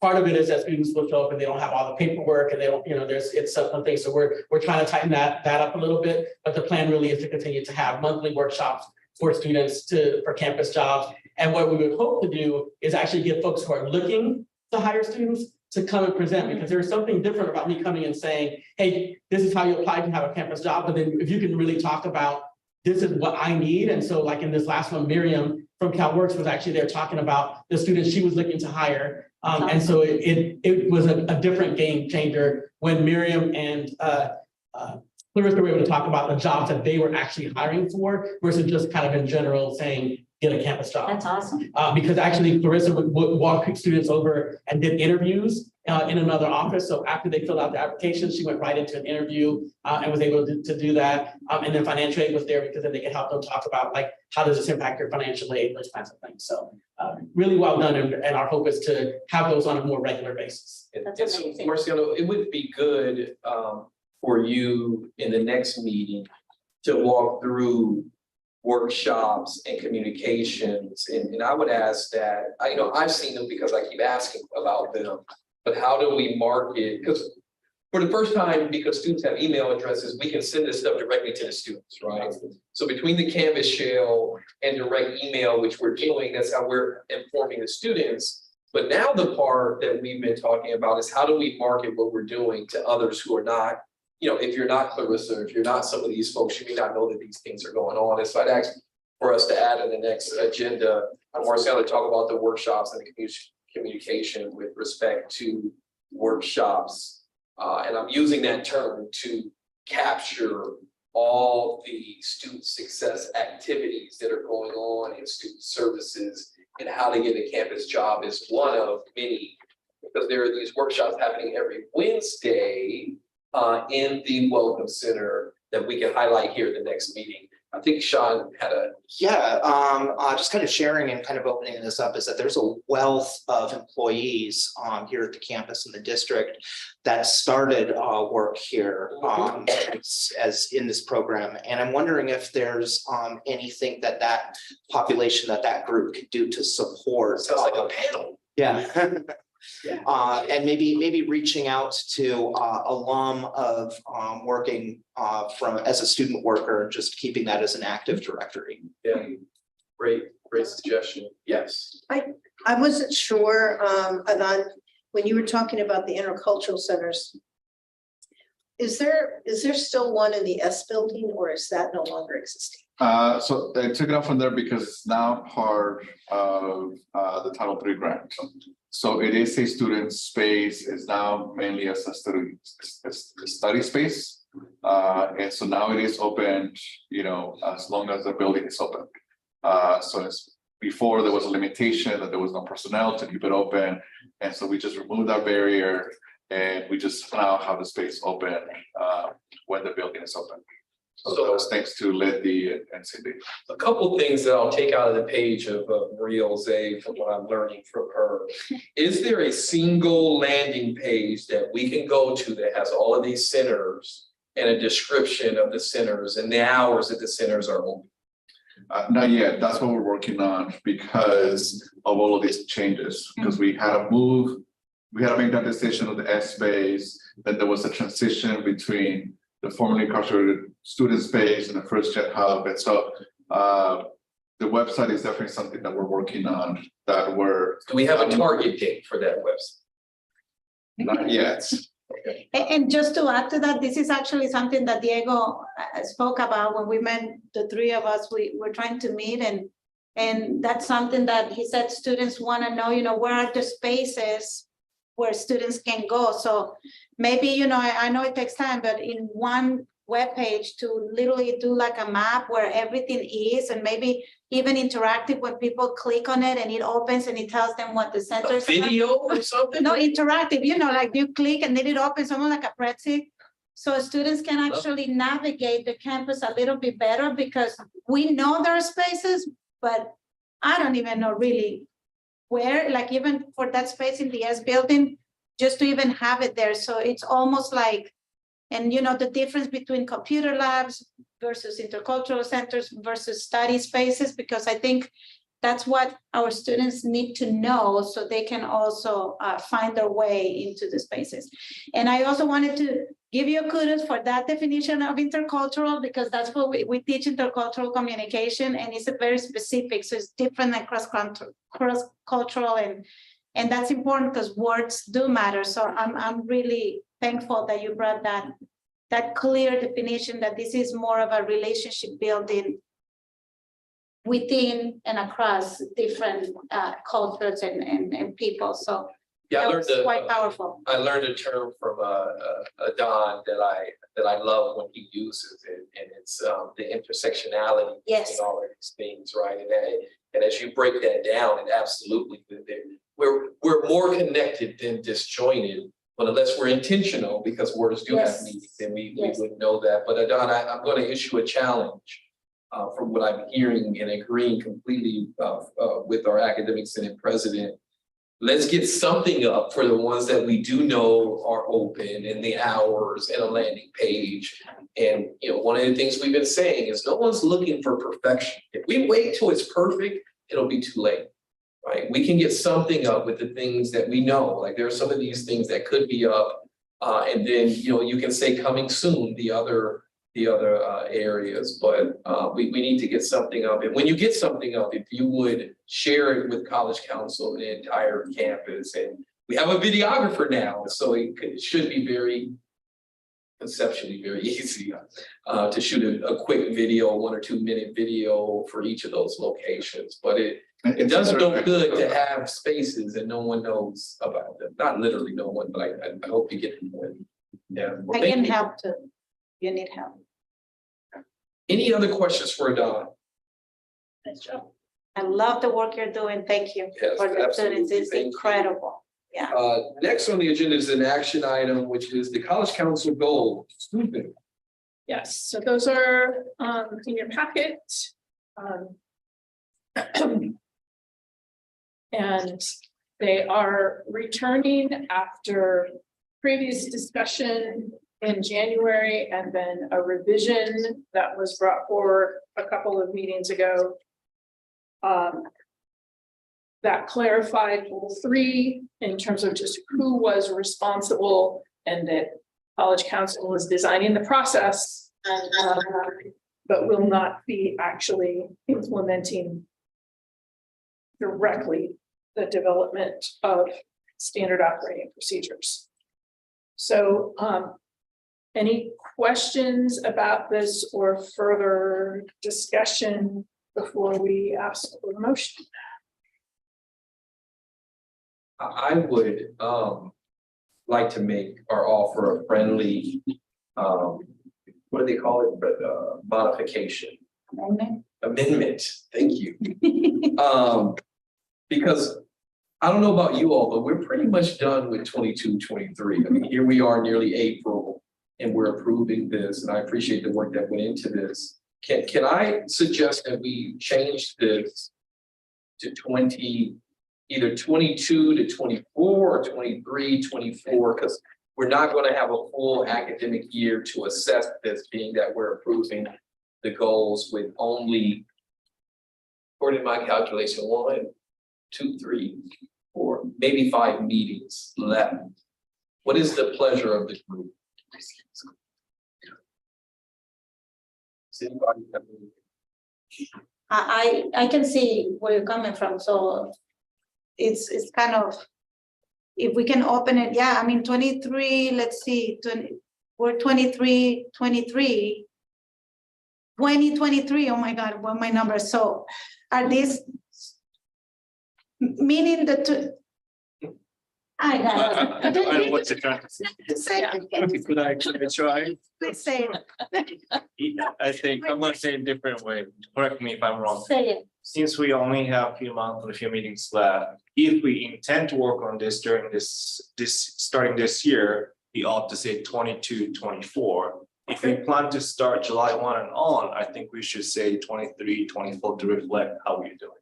Part of it is that students will show up and they don't have all the paperwork and they don't, it's something. So we're trying to tighten that up a little bit, but the plan really is to continue to have monthly workshops for students for campus jobs. And what we would hope to do is actually get folks who are looking to hire students to come and present, because there's something different about me coming and saying, hey, this is how you apply to have a campus job. But then if you can really talk about this is what I need. And so like in this last one, Miriam from CalWorks was actually there talking about the students she was looking to hire. And so it was a different game changer when Miriam and Clarissa were able to talk about the jobs that they were actually hiring for versus just kind of in general saying, get a campus job. That's awesome. Because actually Clarissa would walk students over and did interviews in another office. So after they filled out the application, she went right into an interview and was able to do that. And then financial aid was there because then they could help them talk about like, how does this impact your financial aid, those kinds of things. So really well done. And our hope is to have those on a more regular basis. That's amazing. Marciano, it would be good for you in the next meeting to walk through workshops and communications. And I would ask that, I've seen them because I keep asking about them, but how do we market? Because for the first time, because students have email addresses, we can send this stuff directly to the students, right? So between the Canvas shell and direct email, which we're doing, that's how we're informing the students. But now the part that we've been talking about is how do we market what we're doing to others who are not, if you're not Clarissa, if you're not some of these folks, you may not know that these things are going on. And so I'd ask for us to add in the next agenda, Marciano, to talk about the workshops and the communication with respect to workshops. And I'm using that term to capture all the student success activities that are going on in student services, and how to get a campus job is one of many, because there are these workshops happening every Wednesday in the Welcome Center that we can highlight here at the next meeting. I think Sean had a. Just kind of sharing and kind of opening this up is that there's a wealth of employees here at the campus in the district that started work here as in this program. And I'm wondering if there's anything that population, that group could do to support. Sounds like a panel. Yeah. And maybe reaching out to alum of working as a student worker, just keeping that as an active directory. Yeah, great suggestion. Yes. I wasn't sure, Adnan, when you were talking about the intercultural centers. Is there still one in the S building, or is that no longer existing? So they took it off from there because it's now part of the Title III grant. So it is a student space, it's now mainly as a study space. And so now it is open, as long as the building is open. So it's before there was a limitation that there was no personnel to keep it open. And so we just removed that barrier and we just now have the space open when the building is open. So that was thanks to Letty and Cindy. A couple things that I'll take out of the page of Maria Jose from what I'm learning from her. Is there a single landing page that we can go to that has all of these centers and a description of the centers and the hours that the centers are open? Not yet. That's what we're working on because of all of these changes. Because we had to make that decision of the S space. Then there was a transition between the formerly incarcerated student space and the First Gen Hub. And so the website is definitely something that we're working on Do we have a target date for that website? Not yet. Okay. And just to add to that, this is actually something that Diego spoke about when we met, the three of us, we were trying to meet, and that's something that he said students want to know, where are the spaces where students can go. So maybe, I know it takes time, but in one webpage to literally do like a map where everything is, and maybe even interactive when people click on it and it opens and it tells them what the centers are. Video or something? No, interactive, like you click and then it opens almost like a pretzel. So students can actually navigate the campus a little bit better, because we know there are spaces, but I don't even know really where, like even for that space in the S building, just to even have it there. So it's almost like, and the difference between computer labs versus intercultural centers versus study spaces, because I think that's what our students need to know so they can also find their way into the spaces. And I also wanted to give you a kudos for that definition of intercultural, because that's what we teach intercultural communication, and it's a very specific, so it's different than cross-cultural, and that's important because words do matter. So I'm really thankful that you brought that clear definition, that this is more of a relationship building within and across different cultures and people. So Yeah, I That learned was quite powerful. I learned a term from Don that I love when he uses it, and it's the intersectionality. Yes. And all of these things, right? And as you break that down, it absolutely, we're more connected than disjointed. But unless we're intentional, because words do have Yes. meaning, then we Yes. wouldn't know that. But Don, I'm going to issue a challenge from what I'm hearing and agreeing completely with our academic senate president. Let's get something up for the ones that we do know are open and the hours and a landing page. And, you know, one of the things we've been saying is no one's looking for perfection. If we wait till it's perfect, it'll be too late, right? We can get something up with the things that we know, like there are some of these things that could be up. And then, you know, you can say coming soon, the other areas, but we need to get something up. And when you get something up, if you would share it with College Council and the entire campus, and we have a videographer now, so it should be very conceptually very easy to shoot a quick video, 1 or 2 minute video for each of those locations. But it does look good to have spaces and no one knows about them. Not literally no one, but I hope you get the point. Yeah. Well, I thank can you. help too. You need help. Any other questions for Don? Nice job. I love the work you're doing. Thank you Yes, for the absolutely. students. It's Thank you. incredible. Yeah. Next on the agenda is an action item, which is the College Council goal. Susan. Yes, so those are in your packet. And they are returning after previous discussion in January and then a revision that was brought forward a couple of meetings ago. That clarified goal 3 in terms of just who was responsible and that College Council was designing the process, but will not be actually implementing directly the development of standard operating procedures. So any questions about this or further discussion before we ask for the motion? I would like to make or offer a friendly, what do they call it? But modification. Amendment, thank you. Because I don't know about you all, but we're pretty much done with 22-23. I mean, here we are nearly April and we're approving this, and I appreciate the work that went into this. Can I suggest that we change this to either 22-24 or 23-24, because we're not going to have a full academic year to assess this, being that we're approving the goals with only, according to my calculation, 1, 2, 3, 4, maybe 5 meetings left. What is the pleasure of the group? Does anybody have any- I can see where you're coming from, so it's kind of, if we can open it, yeah, I mean, 23, let's see, we're 2023, oh my God, what my numbers, so are these, meaning the I got it. I don't know what to try. Could I try? Please say it. I think I'm gonna say it a different way. Correct me if I'm wrong. Say it. Since we only have a few months and a few meetings left, if we intend to work on this during this starting this year, we ought to say 22-24. If we plan to start July 1 and on, I think we should say 23-24 to reflect how we're doing.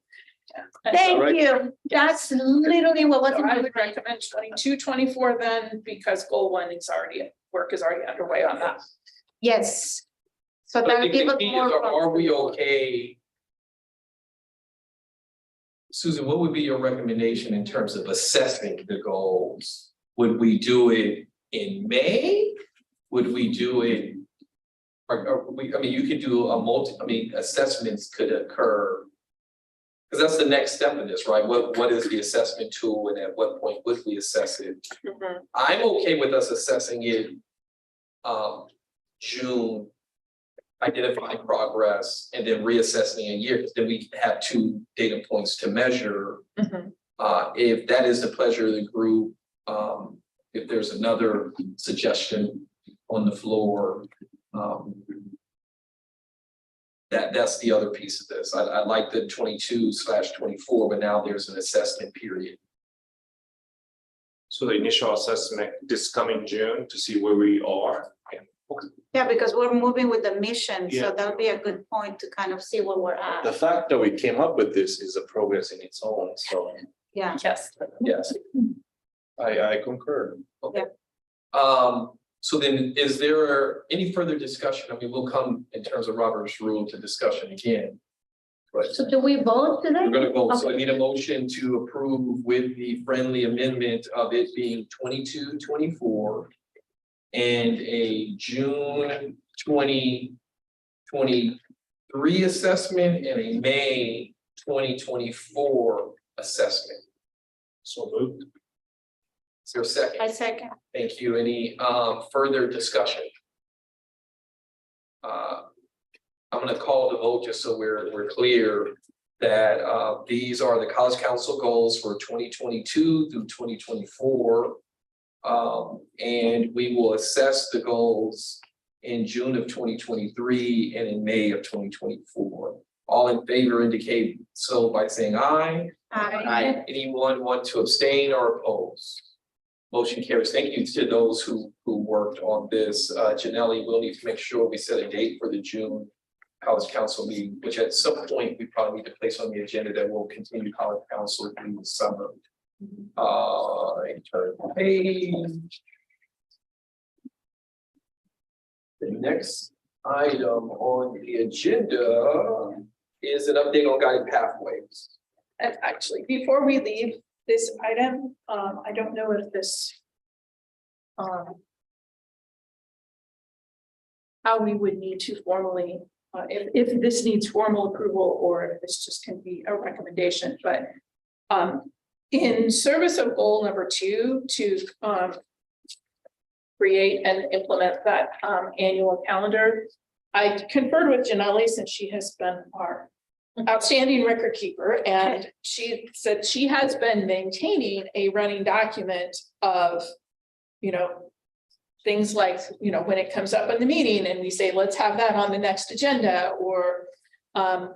Thank right? you. That's literally what was So in I my would mind. recommend 22-24 then, because goal 1 is work is already underway on that. Yes. So But that I will think give us the key is, more. are we okay? Susan, what would be your recommendation in terms of assessing the goals? Would we do it in May? Would we do it? I mean, you could do assessments could occur. Because that's the next step in this, right? What is the assessment tool and at what point would we assess it? I'm okay with us assessing it June, identifying progress, and then reassessing a year, because then we have 2 data points to measure. If that is the pleasure of the group, if there's another suggestion on the floor, that's the other piece of this. I like the 22/24, but now there's an assessment period. So the initial assessment this coming June to see where we are. Yeah, because we're moving with the mission, Yeah. so that'll be a good point to kind of see where we're The at. fact that we came up with this is a progress in its own, so Yeah. Yes. Yes. I concur. Okay. So then is there any further discussion? I mean, we'll come in terms of Robert's rule to discussion again. But So do we vote today? we're gonna vote, so I need a motion to approve with the friendly amendment of it being 22/24 and a June 2023 assessment and a May 2024 assessment. So moved. Is there a second? I second. Thank you. Any further discussion? I'm gonna call the vote just so we're clear that these are the College Council goals for 2022 through 2024. And we will assess the goals in June of 2023 and in May of 2024. All in favor indicate so by saying aye. Aye. Anyone want to abstain or oppose? Motion carries. Thank you to those who worked on this. Janelle, we'll need to make sure we set a date for the June College Council meeting, which at some point we probably need to place on the agenda that will continue College Council through the summer. Turn the page. The next item on the agenda is an update on guided pathways. And actually, before we leave this item, I don't know if this. How we would need to formally, if this needs formal approval or if this just can be a recommendation, but. In service of goal number 2 to create and implement that annual calendar. I conferred with Janelle since she has been our outstanding record keeper, and she said she has been maintaining a running document of, things like, when it comes up in the meeting and we say, let's have that on the next agenda, or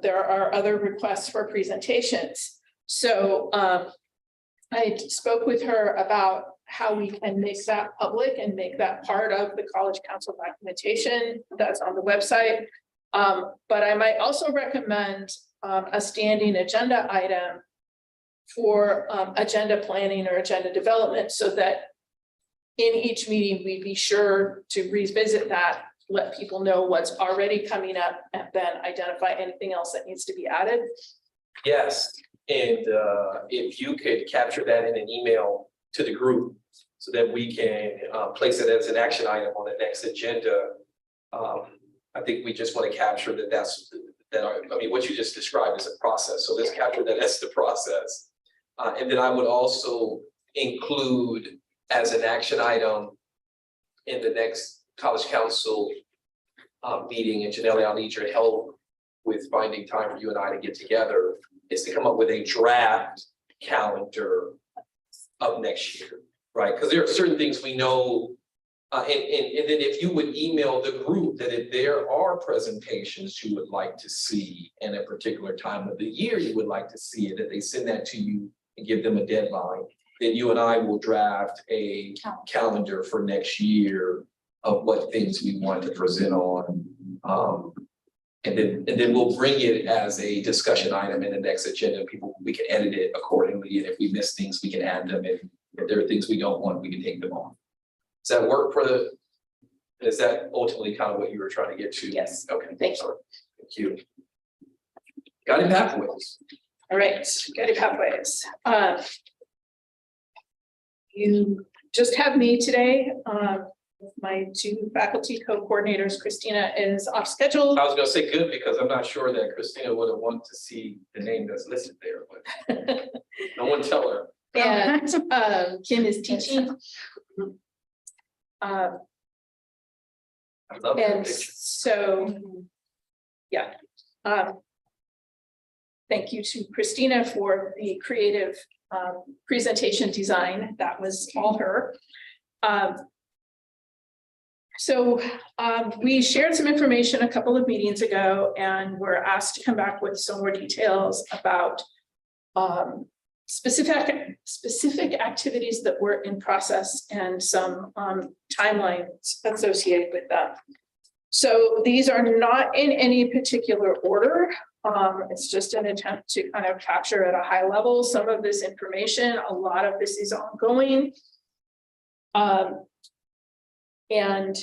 there are other requests for presentations. So I spoke with her about how we can make that public and make that part of the College Council documentation that's on the website. But I might also recommend a standing agenda item for agenda planning or agenda development, so that in each meeting, we be sure to revisit that, let people know what's already coming up, and then identify anything else that needs to be added. Yes, and if you could capture that in an email to the group so that we can place it as an action item on the next agenda. I think we just want to capture what you just described is a process. So let's capture that as the process. And then I would also include as an action item in the next College Council meeting, and Janelle, I'll need your help with finding time for you and I to get together, is to come up with a draft calendar of next year, right? Because there are certain things we know, and then if you would email the group that if there are presentations you would like to see in a particular time of the year you would like to see it, that they send that to you and give them a deadline, then you and I will draft a calendar for next year of what things we want to present on. And then we'll bring it as a discussion item in the next agenda. We can edit it accordingly, and if we miss things, we can add them. And if there are things we don't want, we can take them off. Does that work is that ultimately kind of what you were trying to get to? Yes. Okay, Thank you. thank you. Guided pathways. All right, guided pathways. You just have me today. My 2 faculty co-coordinators, Christina is off schedule. I was gonna say good, because I'm not sure that Christina would have wanted to see the name that's listed there, but no one tell her. And Kim is teaching. I love that And picture. so, yeah. thank you to Christina for the creative presentation design. That was all her. We shared some information a couple of meetings ago and were asked to come back with some more details about specific activities that were in process and some timelines associated with them. So these are not in any particular order. It's just an attempt to kind of capture at a high level some of this information. A lot of this is ongoing. And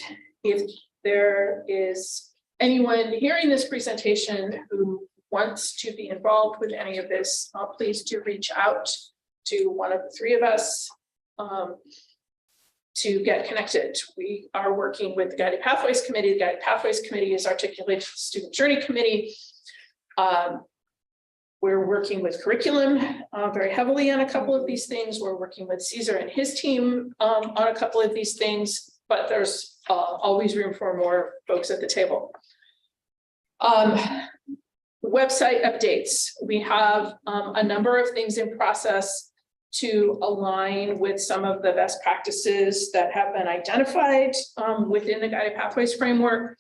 if there is anyone hearing this presentation who wants to be involved with any of this, please do reach out to one of the three of us to get connected. We are working with the Guided Pathways Committee. The Guided Pathways Committee is articulated to the Student Journey Committee. We're working with curriculum very heavily on a couple of these things. We're working with Caesar and his team on a couple of these things, but there's always room for more folks at the table. Website updates. We have a number of things in process to align with some of the best practices that have been identified within the Guided Pathways framework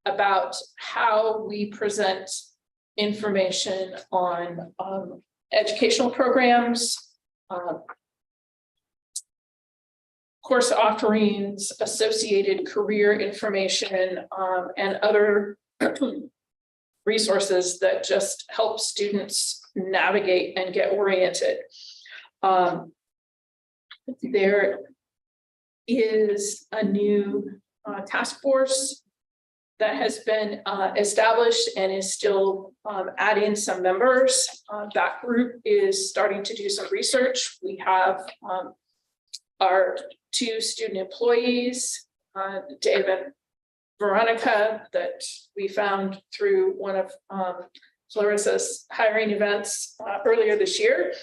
about how we present information on educational programs, course offerings, associated career information, and other resources that just help students navigate and get oriented. There is a new task force that has been established and is still adding some members. That group is starting to do some research. We have our 2 student employees, Dave and Veronica, that we found through one of Clarissa's hiring events earlier this year,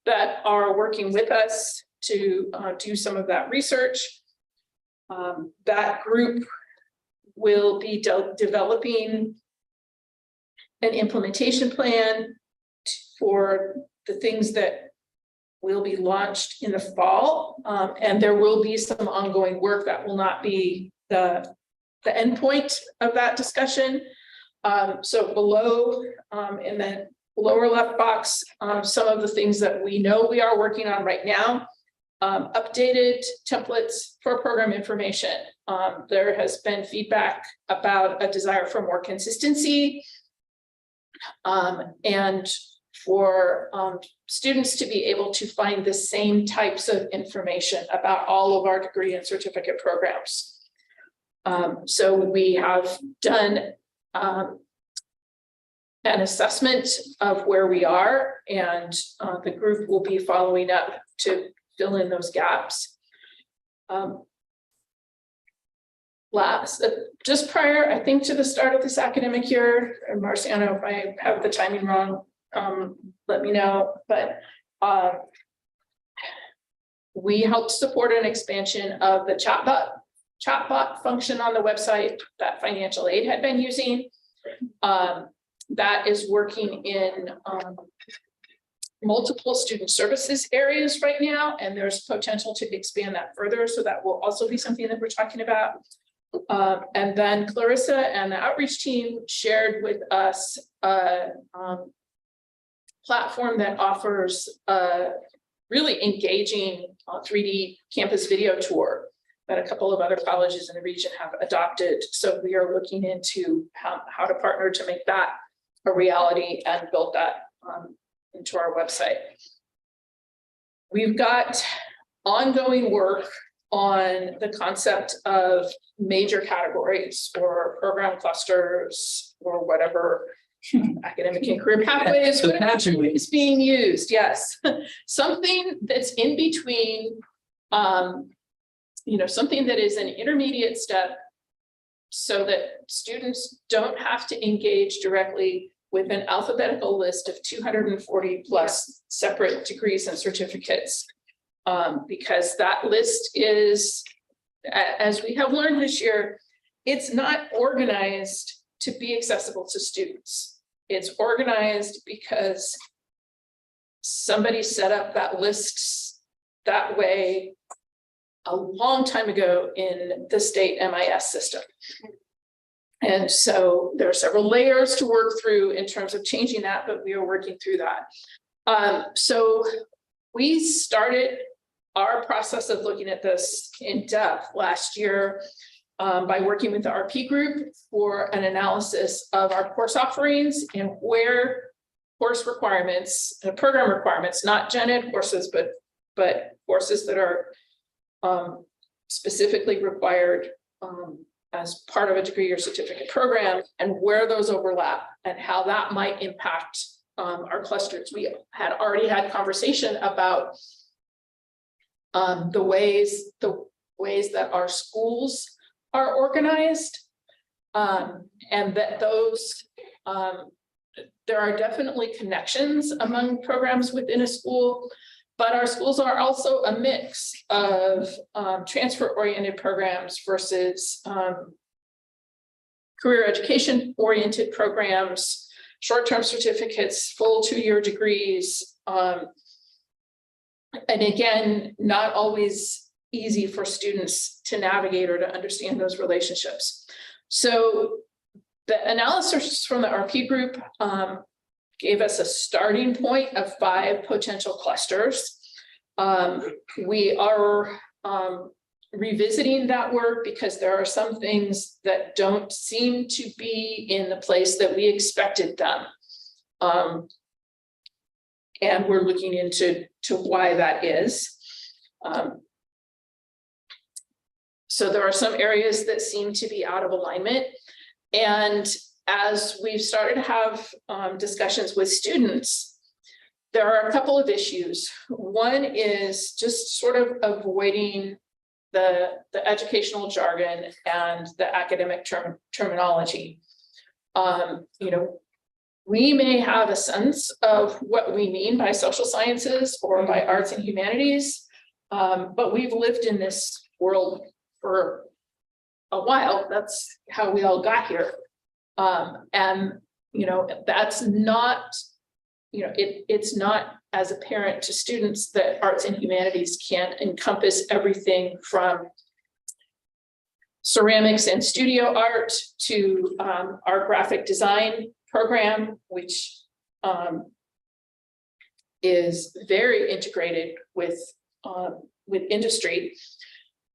that are working with us to do some of that research. That group will be developing an implementation plan for the things that will be launched in the fall. And there will be some ongoing work that will not be the end point of that discussion. So below in the lower left box, some of the things that we know we are working on right now. Updated templates for program information. There has been feedback about a desire for more consistency and for students to be able to find the same types of information about all of our degree and certificate programs. So we have done an assessment of where we are, and the group will be following up to fill in those gaps. Just prior, I think, to the start of this academic year, and Marciano, if I have the timing wrong, let me know, but we helped support an expansion of the chatbot function on the website that financial aid had been using. That is working in multiple student services areas right now, and there's potential to expand that further. So that will also be something that we're talking about. And then Clarissa and the outreach team shared with us a platform that offers a really engaging 3D campus video tour that a couple of other colleges in the region have adopted. So we are looking into how to partner to make that a reality and build that into our website. We've got ongoing work on the concept of major categories or program clusters or whatever academic and career pathways is being used. Yes, something that's in between, something that is an intermediate step so that students don't have to engage directly with an alphabetical list of 240 plus separate degrees and certificates. Because that list is, as we have learned this year, it's not organized to be accessible to students. it's organized because somebody set up that list that way a long time ago in the state MIS system. And so there are several layers to work through in terms of changing that, but we are working through that. So we started our process of looking at this in depth last year by working with the RP group for an analysis of our course offerings and where course requirements, program requirements, not gen ed courses, but courses that are specifically required as part of a degree or certificate program, and where those overlap and how that might impact our clusters. We had already had conversation about the ways that our schools are organized, and that those there are definitely connections among programs within a school, but our schools are also a mix of transfer-oriented programs versus career education-oriented programs, short-term certificates, full 2-year degrees. And again, not always easy for students to navigate or to understand those relationships. So the analysis from the RP group gave us a starting point of 5 potential clusters. We are revisiting that work because there are some things that don't seem to be in the place that we expected them. And we're looking into why that is. So there are some areas that seem to be out of alignment. And as we've started to have discussions with students, there are a couple of issues. One is just sort of avoiding the educational jargon and the academic terminology. You know, we may have a sense of what we mean by social sciences or by arts and humanities, but we've lived in this world for a while. That's how we all got here. And, you know, that's not, you know, it's not as apparent to students that arts and humanities can encompass everything from ceramics and studio art to our graphic design program, which is very integrated with industry,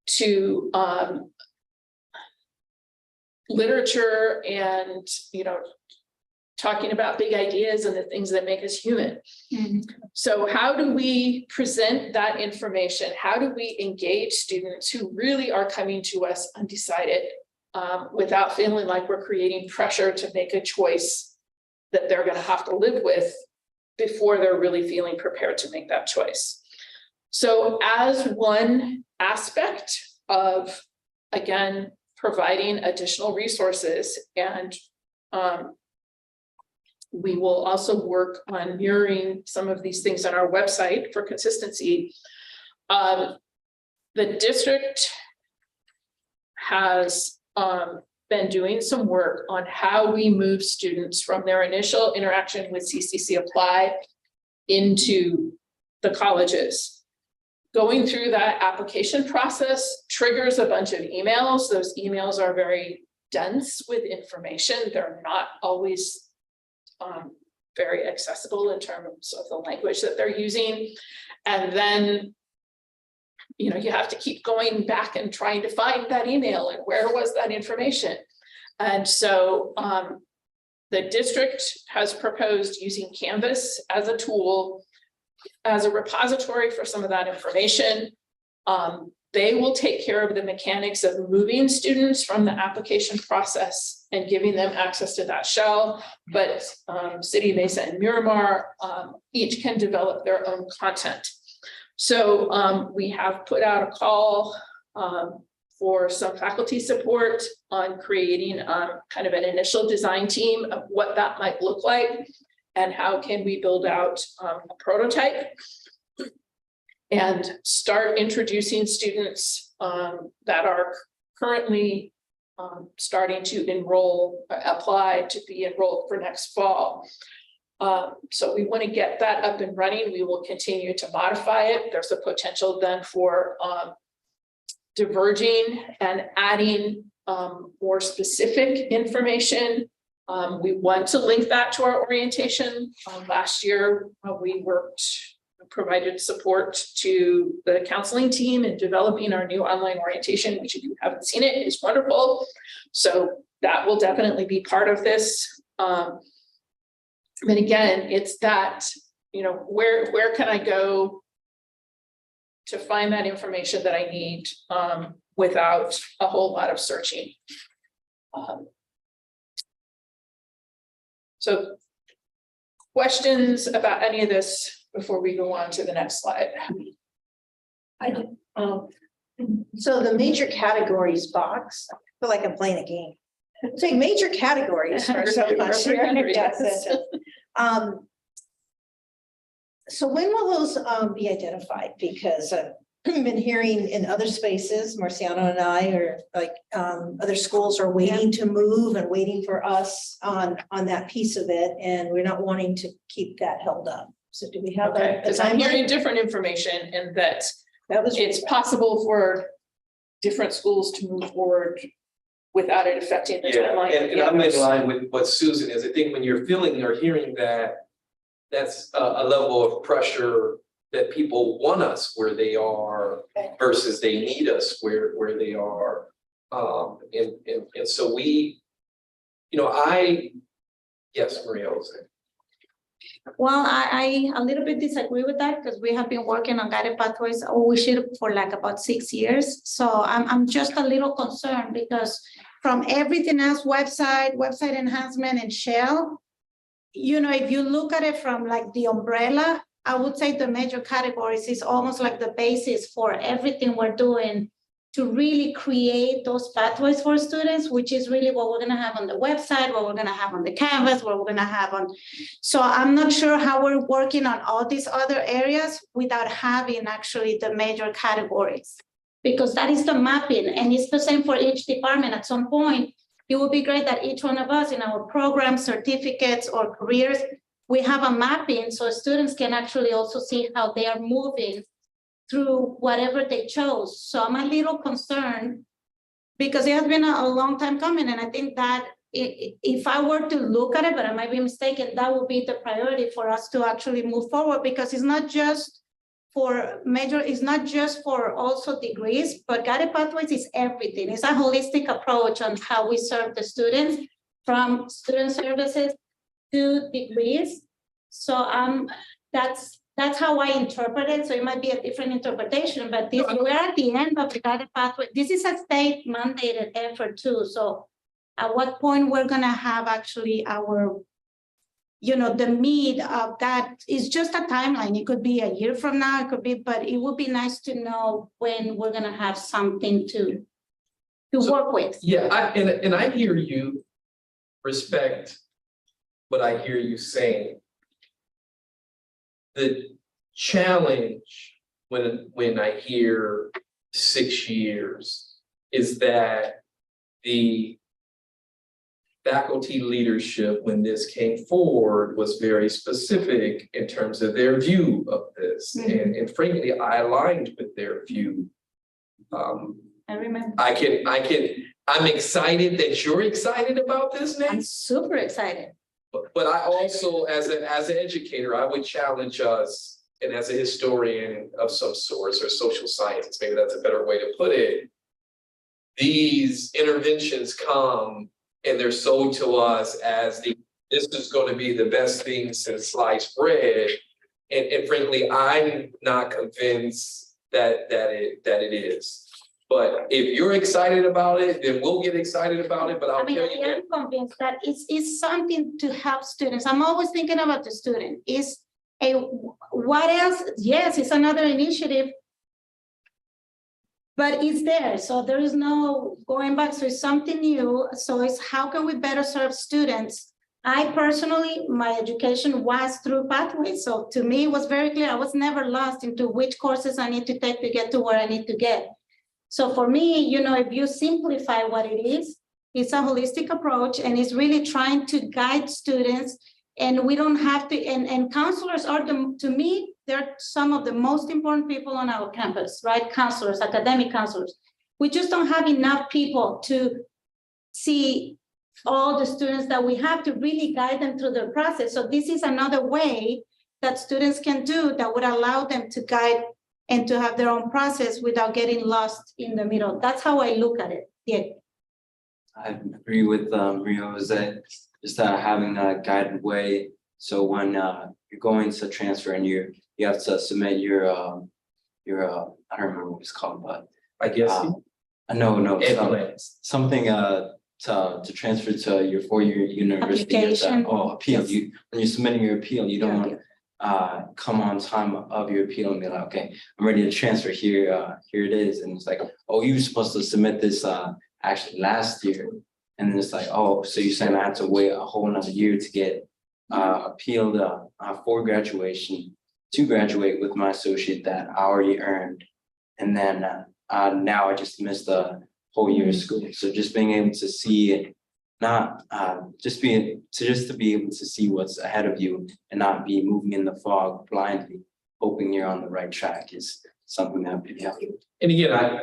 to literature and, you know, talking about big ideas and the things that make us human. Mm-hmm. So how do we present that information? How do we engage students who really are coming to us undecided without feeling like we're creating pressure to make a choice that they're going to have to live with before they're really feeling prepared to make that choice? So as one aspect of, again, providing additional resources, and we will also work on mirroring some of these things on our website for consistency. The district has been doing some work on how we move students from their initial interaction with CCC Apply into the colleges. Going through that application process triggers a bunch of emails. Those emails are very dense with information. They're not always very accessible in terms of the language that they're using. And then, you know, you have to keep going back and trying to find that email and where was that information. And so the district has proposed using Canvas as a tool, as a repository for some of that information. They will take care of the mechanics of moving students from the application process and giving them access to that shell. But City Mesa and Miramar each can develop their own content. So we have put out a call for some faculty support on creating kind of an initial design team of what that might look like and how can we build out a prototype and start introducing students that are currently starting to apply to be enrolled for next fall. So we want to get that up and running. We will continue to modify it. There's a potential then for diverging and adding more specific information. We want to link that to our orientation. Last year, we provided support to the counseling team in developing our new online orientation, which if you haven't seen it, is wonderful. So that will definitely be part of this. And again, it's that, where can I go to find that information that I need without a whole lot of searching. So questions about any of this before we go on to the next slide? So the major categories box, I feel like I'm playing a game. Say major categories for so much here. Yes. So when will those be identified? Because I've been hearing in other spaces, Marciano and I are like, other schools are waiting to move and waiting for us on that piece of it. And we're not wanting to keep that held up. So do we have Okay, a because I'm timeline? hearing different information and that it's possible for different schools to move forward without it affecting the Yeah, timeline. and I'm in line with what Susan is. I think when you're feeling or hearing that, that's a level of pressure that people want us where they are versus they need us where they are. And so we, yes, Maria was saying. Well, I a little bit disagree with that because we have been working on guided pathways, we should for like about 6 years. So I'm just a little concerned because from everything else, website enhancement and shell, if you look at it from like the umbrella, I would say the major categories is almost like the basis for everything we're doing to really create those pathways for students, which is really what we're gonna have on the website, what we're gonna have on the Canvas, what we're gonna have on. So I'm not sure how we're working on all these other areas without having actually the major categories. Because that is the mapping and it's the same for each department. At some point, it would be great that each one of us in our programs, certificates or careers, we have a mapping so students can actually also see how they are moving through whatever they chose. So I'm a little concerned because it has been a long time coming. And I think that if I were to look at it, but I might be mistaken, that would be the priority for us to actually move forward because it's not just for major, it's not just for also degrees, but guided pathways is everything. It's a holistic approach on how we serve the students from student services to degrees. So that's how I interpret it. So it might be a different interpretation, but we're at the end of the guided pathway. This is a state mandated effort too. So at what point we're gonna have actually our, the meat of that is just a timeline. It could be a year from now, it could be, but it would be nice to know when we're gonna have something to work with. Yeah, I hear you, respect what I hear you saying. The challenge when I hear 6 years is that the faculty leadership, when this came forward, was very specific in terms of their view of this. And frankly, I aligned with their view. I remember. I'm excited that you're excited about this, Nate. I'm super excited. But I also, as an educator, I would challenge us, and as a historian of some sorts or social scientist, maybe that's a better way to put it. These interventions come and they're sold to us as this is going to be the best thing since sliced bread. And frankly, I'm not convinced that it is. But if you're excited about it, then we'll get excited about it. But I'll tell you I am convinced that it's something to help students. I'm always thinking about the student. What else? Yes, it's another initiative, but it's there. So there is no going back. So it's something new. So it's how can we better serve students? I personally, my education was through pathways. So to me, it was very clear. I was never lost into which courses I need to take to get to where I need to get. So for me, if you simplify what it is, It's a holistic approach and it's really trying to guide students. And we don't have to, and counselors are to me, they're some of the most important people on our campus, right? Counselors, academic counselors. We just don't have enough people to see all the students that we have to really guide them through the process. So this is another way that students can do that would allow them to guide and to have their own process without getting lost in the middle. That's how I look at it. Yeah. I agree with Rio, is that just having a guided way. So when you're going to transfer and you have to submit your I don't remember what it's called, but I guess. no, Ed plans. something to transfer to your four-year university. Application. Appeal. Yes. When you're submitting your appeal, you don't Your want come on time of your appeal and be like, okay, I'm ready to transfer here. Here it is, and it's like, oh, you were supposed to submit this actually last year, and then it's like, oh, so you're saying I have to wait a whole another year to get appealed for graduation to graduate with my associate that I already earned, and then now I just missed a whole year of school. So just being able to see it, not just to be able to see what's ahead of you and not be moving in the fog blindly, hoping you're on the right track is something that would be helpful. And again,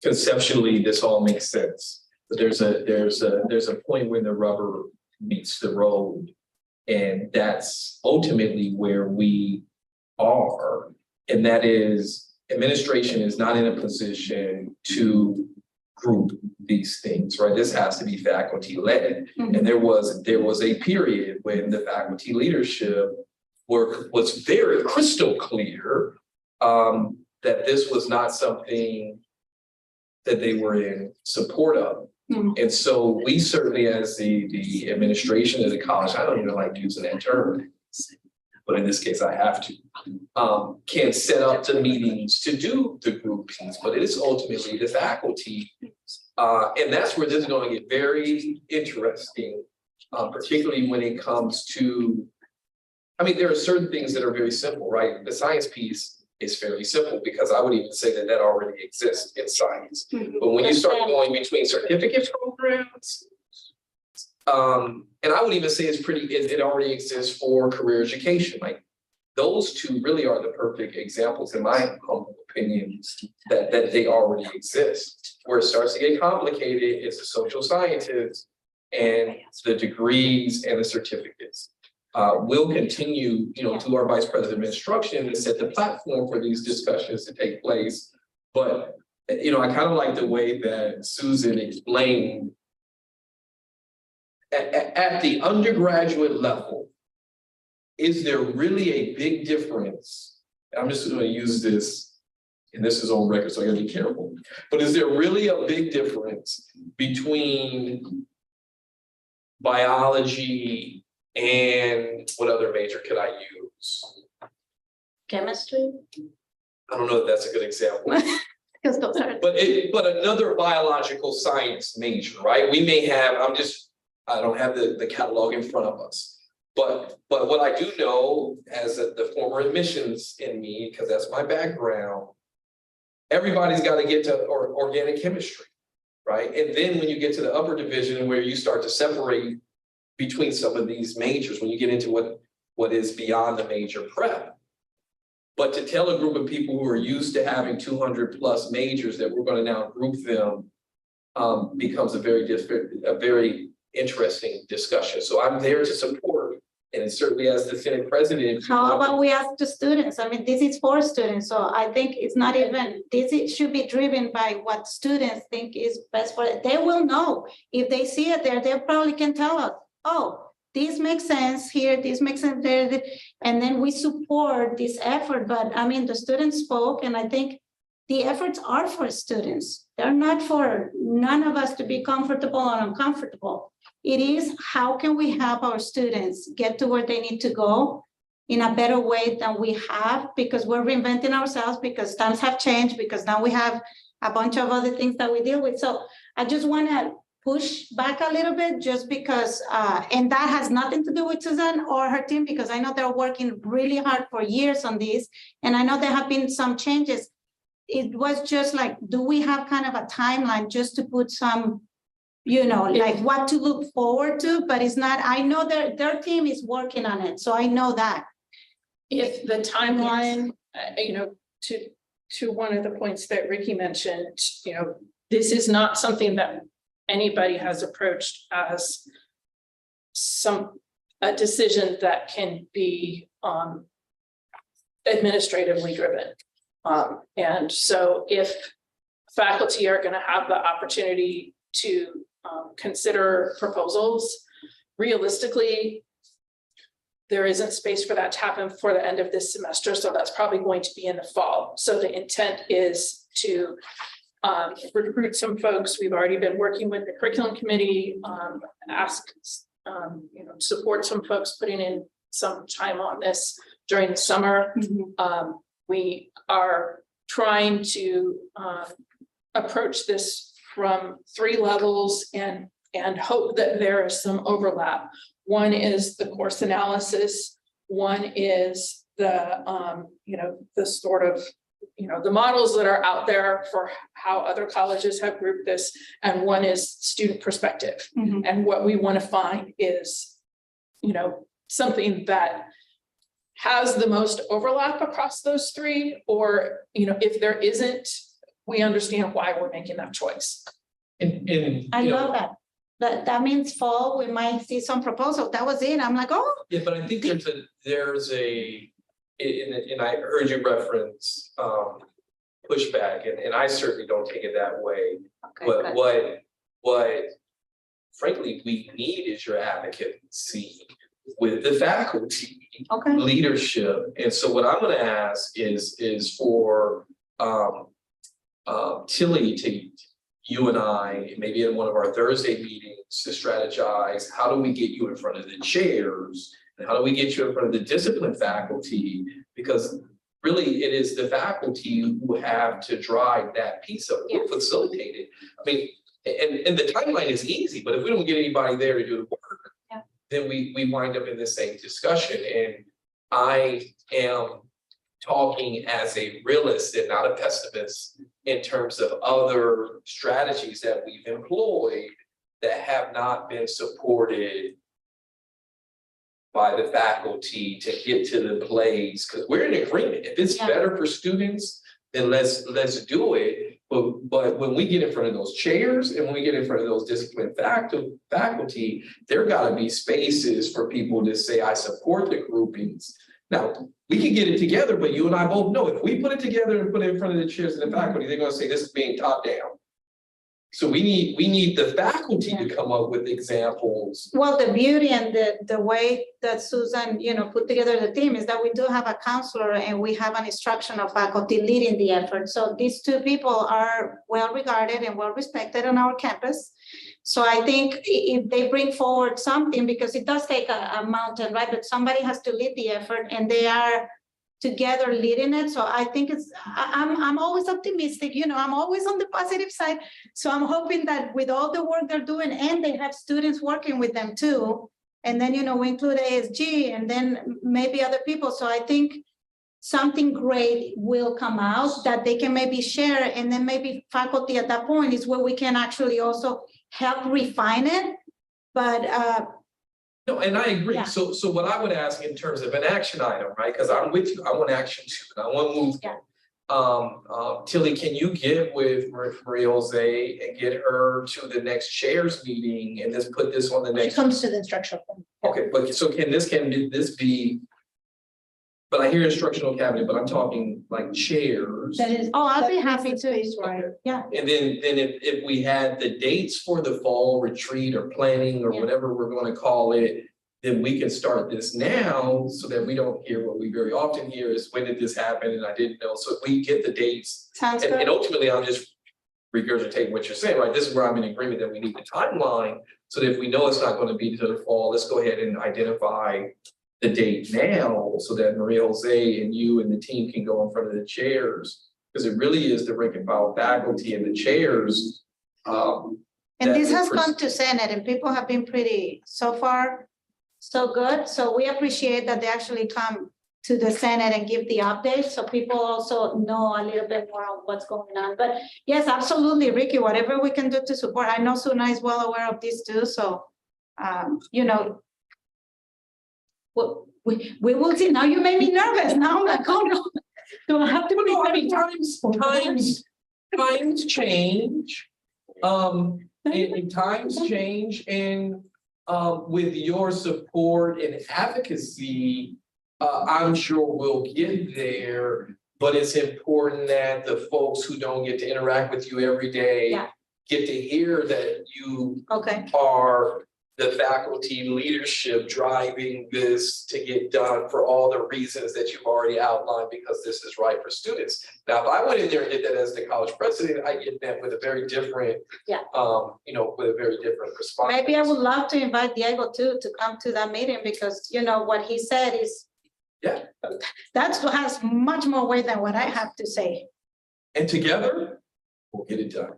conceptually, this all makes sense. But there's a point where the rubber meets the road. And that's ultimately where we are. And that is, administration is not in a position to group these things, right? This has to be faculty led. And there was a period when the faculty leadership was very crystal clear that this was not something that they were in support of. And so we certainly, as the administration of the college, I don't even like using that term, but in this case I have to, can set up the meetings to do the group piece, but it is ultimately the faculty. And that's where this is going to get very interesting, particularly when it comes to, I mean, there are certain things that are very simple, right? The science piece is fairly simple because I would even say that already exists in science. But when you start going between certificate programs, and I would even say it already exists for career education. Like those two really are the perfect examples, in my humble opinion, that they already exist. Where it starts to get complicated is the social scientists and the degrees and the certificates. We'll continue, through our vice president of instruction to set the platform for these discussions to take place. But, I kind of like the way that Susan explained at the undergraduate level, is there really a big difference? I'm just going to use this, and this is on record, so I gotta be careful. But is there really a big difference between biology and what other major could I use? Chemistry. I don't know if that's a good example. Because those are. But another biological science major, right? We may have, I don't have the catalog in front of us. But what I do know as the former admissions in me, because that's my background, everybody's got to get to organic chemistry, right? And then when you get to the upper division where you start to separate between some of these majors, when you get into what is beyond the major prep. But to tell a group of people who are used to having 200+ majors that we're going to now group them becomes a very interesting discussion. So I'm there to support, and certainly as the Senate president. How about we ask the students? I mean, this is for students, so I think it's not even, it should be driven by what students think is best for it. They will know. If they see it there, they probably can tell us, oh, this makes sense here, this makes sense there, and then we support this effort. But I mean, the students spoke, and I think the efforts are for students. They're not for none of us to be comfortable or uncomfortable. It is how can we help our students get to where they need to go in a better way than we have, because we're reinventing ourselves, because times have changed, because now we have a bunch of other things that we deal with. So I just want to push back a little bit, just because, and that has nothing to do with Suzanne or her team, because I know they're working really hard for years on this, and I know there have been some changes. It was just like, do we have kind of a timeline just to put some you know, like what to look forward to, but it's not, I know their team is working on it, so I know that. If the timeline, you know, to one of the points that Ricky mentioned, you know, this is not something that anybody has approached as a decision that can be administratively driven. And so if faculty are going to have the opportunity to consider proposals, realistically, there isn't space for that to happen before the end of this semester, so that's probably going to be in the fall. So the intent is to recruit some folks. We've already been working with the curriculum committee, you know, support some folks putting in some time on this during the summer. We are trying to approach this from 3 levels and hope that there is some overlap. One is the course analysis. One is the, you know, the sort of, you know, the models that are out there for how other colleges have grouped this. And one is student perspective. And what we want to find is, you know, something that has the most overlap across those 3, or, you know, if there isn't, we understand why we're making that choice. I love that. That means fall, we might see some proposal. That was it. I'm like, oh. Yeah, but I think there's a, and I heard you reference pushback, and I certainly don't take it that way. Okay, But good. what frankly we need is your advocacy with the faculty, Okay. leadership. And so what I'm gonna ask is for Tilly to, you and I, maybe in one of our Thursday meetings, to strategize, how do we get you in front of the chairs? And how do we get you in front of the discipline faculty? Because really it is the faculty who have to drive that piece of it, facilitate it. I mean, and the timeline is easy, but if we don't get anybody there to do the work, then we wind up in the same discussion. And I am talking as a realist and not a pessimist in terms of other strategies that we've employed that have not been supported by the faculty to get to the place, because we're in agreement. If it's better for students, then let's do it. But when we get in front of those chairs and when we get in front of those disciplined faculty, there gotta be spaces for people to say, I support the groupings. Now, we can get it together, but you and I both know if we put it together and put it in front of the chairs and the faculty, they're gonna say this is being top down. So we need the faculty to come up with examples. Well, the beauty and the way that Susan, you know, put together the team is that we do have a counselor and we have an instructional faculty leading the effort. So these 2 people are well regarded and well respected on our campus. So I think if they bring forward something, because it does take a mountain, right? But somebody has to lead the effort and they are together leading it. So I think I'm always optimistic, you know, I'm always on the positive side. So I'm hoping that with all the work they're doing and they have students working with them too. And then, you know, we include ASG and then maybe other people. So I think something great will come out that they can maybe share. And then maybe faculty at that point is where we can actually also help refine it. But No, and I agree. Yeah. So what I would ask in terms of an action item, right? Because I'm with you, I want action too, and I want movement. Tilly, can you get with Maria Jose and get her to the next chairs meeting and just put this on the She next? comes to the instructional. Okay, but so can this be? But I hear instructional cabinet, but I'm talking like chairs. That is. oh, I'll be that- happy that's to. space, right? Yeah. And then if we had the dates for the fall retreat or planning or Yeah. whatever we're gonna call it, then we can start this now so that we don't hear what we very often hear is when did this happen and I didn't know. So if we get the dates, Sounds and good. ultimately I'm just regurgitating what you're saying, right? This is where I'm in agreement that we need the timeline. So that if we know it's not gonna be to the fall, let's go ahead and identify the date now so that Maria Jose and you and the team can go in front of the chairs. Because it really is the rank and file faculty and the chairs. And that this has pers- gone to Senate and people have been pretty, so far, so good. So we appreciate that they actually come to the Senate and give the update, so people also know a little bit more of what's going on. But yes, absolutely, Ricky, whatever we can do to support. I know Suna is well aware of this too, so, you know, we will see. Now you made me nervous. Now I'm like, oh no. Do I have to be No, I ready? mean, times change. And times change and with your support and advocacy, I'm sure we'll get there. But it's important that the folks who don't get to interact with you every day Yeah. get to hear that you Okay, are the faculty leadership driving this to get done for all the reasons that you've already outlined, because this is right for students. Now, if I went in there and did that as the college president, I get met with a very different, Yeah. You know, with a very different response. maybe I would love to invite Diego too, to come to that meeting, because you know, what he said is. Yeah. That has much more weight than what I have to say. And together, we'll get it done.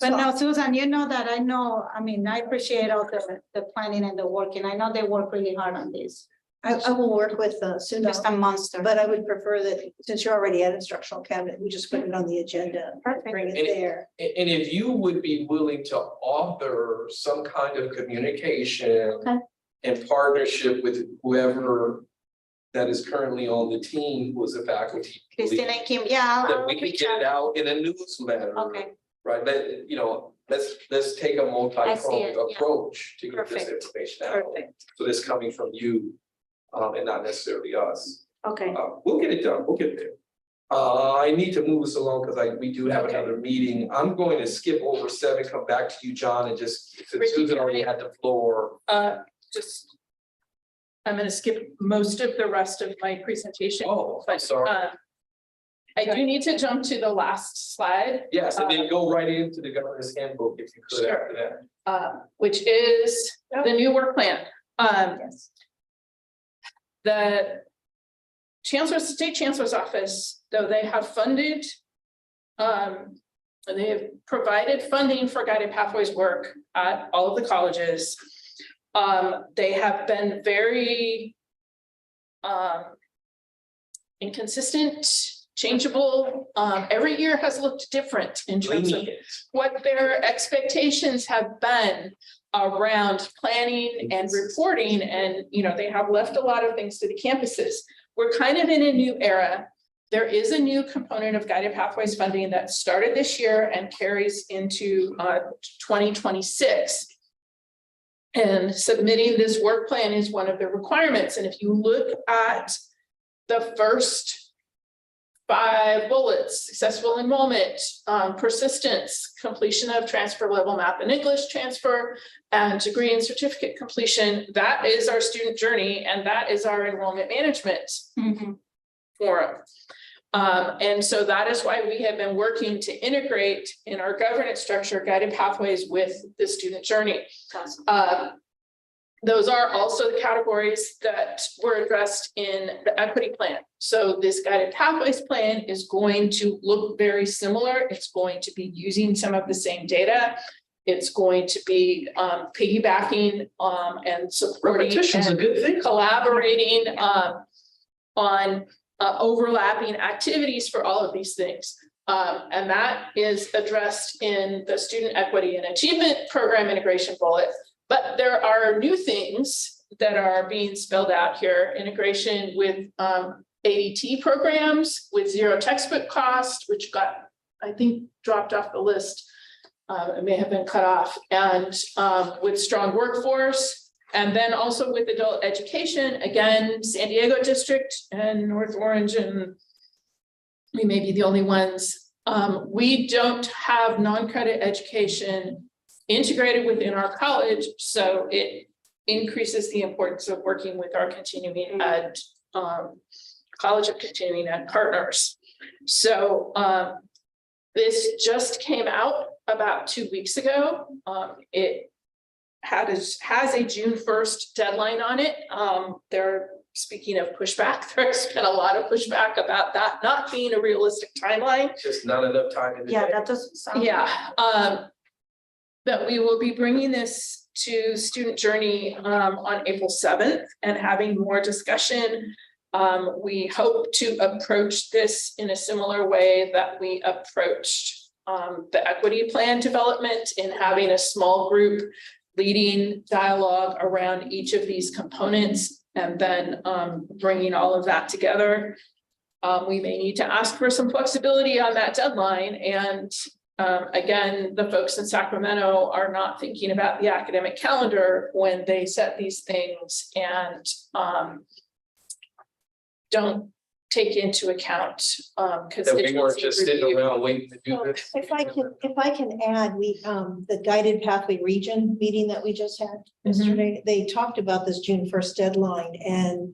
But no, Susan, you know that I know, I mean, I appreciate all the planning and the work, and I know they work really hard on this. I will work with Suna, Just a monster. but I would prefer that since you're already at instructional cabinet, we just put it on the agenda, Perfect. bring it And it- there. And if you would be willing to author some kind of communication Okay. in partnership with whoever that is currently on the team, who is a faculty. Christina and Kim, yeah. That I'll we can reach get it out. out in a newsletter. Okay, Right, but, you know, let's take a I see multi-pronged it, yeah. approach to get this Perfect. information out. perfect. So this coming from you, and not necessarily us. Okay, We'll get it done, we'll get there. I need to move us along because we do have Okay. another meeting. I'm going to skip over 7, come back to you, John, and just, since Ricky, Susan can already I- had the floor. Just. I'm gonna skip most of the rest of my presentation. Oh, I'm But, sorry. I do need to jump to the last slide. Yes, and then go right into the governor's handbook if you could Sure. after that. Which is the new work plan. yes. The state chancellor's office, though they have funded, they have provided funding for guided pathways work at all of the colleges. They have been very inconsistent, changeable. Every year has looked different in terms of Lenient. what their expectations have been around planning and reporting, and you know, they have left a lot of things to the campuses. We're kind of in a new era. There is a new component of guided pathways funding that started this year and carries into 2026. And submitting this work plan is one of the requirements. And if you look at the first 5 bullets: successful enrollment, persistence, completion of transfer level math and English transfer, and degree and certificate completion, that is our student journey, and that is our enrollment management Mhm. forum. And so that is why we have been working to integrate in our governance structure guided pathways with the student journey. Those are also the categories that were addressed in the equity plan. So this guided pathways plan is going to look very similar. It's going to be using some of the same data. It's going to be piggybacking and supporting Repetition's a and good thing. collaborating on overlapping activities for all of these things. And that is addressed in the student equity and achievement program integration bullet. But there are new things that are being spelled out here: integration with ADT programs, with zero textbook cost, which got, I think, dropped off the list. It may have been cut off, and with strong workforce, and then also with adult education, again, San Diego District and North Orange, and we may be the only ones. We don't have non-credit education integrated within our college, so it increases the importance of working with our continuing ed, College of Continuing Ed partners. So this just came out about 2 weeks ago. It has a June 1st deadline on it. Speaking of pushback, there's been a lot of pushback about that not being a realistic timeline. Just not enough time in the Yeah, day. that doesn't sound. Yeah, that we will be bringing this to Student Journey on April 7th and having more discussion. We hope to approach this in a similar way that we approached the equity plan development, in having a small group leading dialogue around each of these components, and then bringing all of that together. We may need to ask for some flexibility on that deadline, and again, the folks in Sacramento are not thinking about the academic calendar when they set these things, and don't take into account That we weren't just sitting around waiting to do this. If I can add, the Guided Pathway Region meeting that we just had yesterday, they talked about this June 1st deadline, and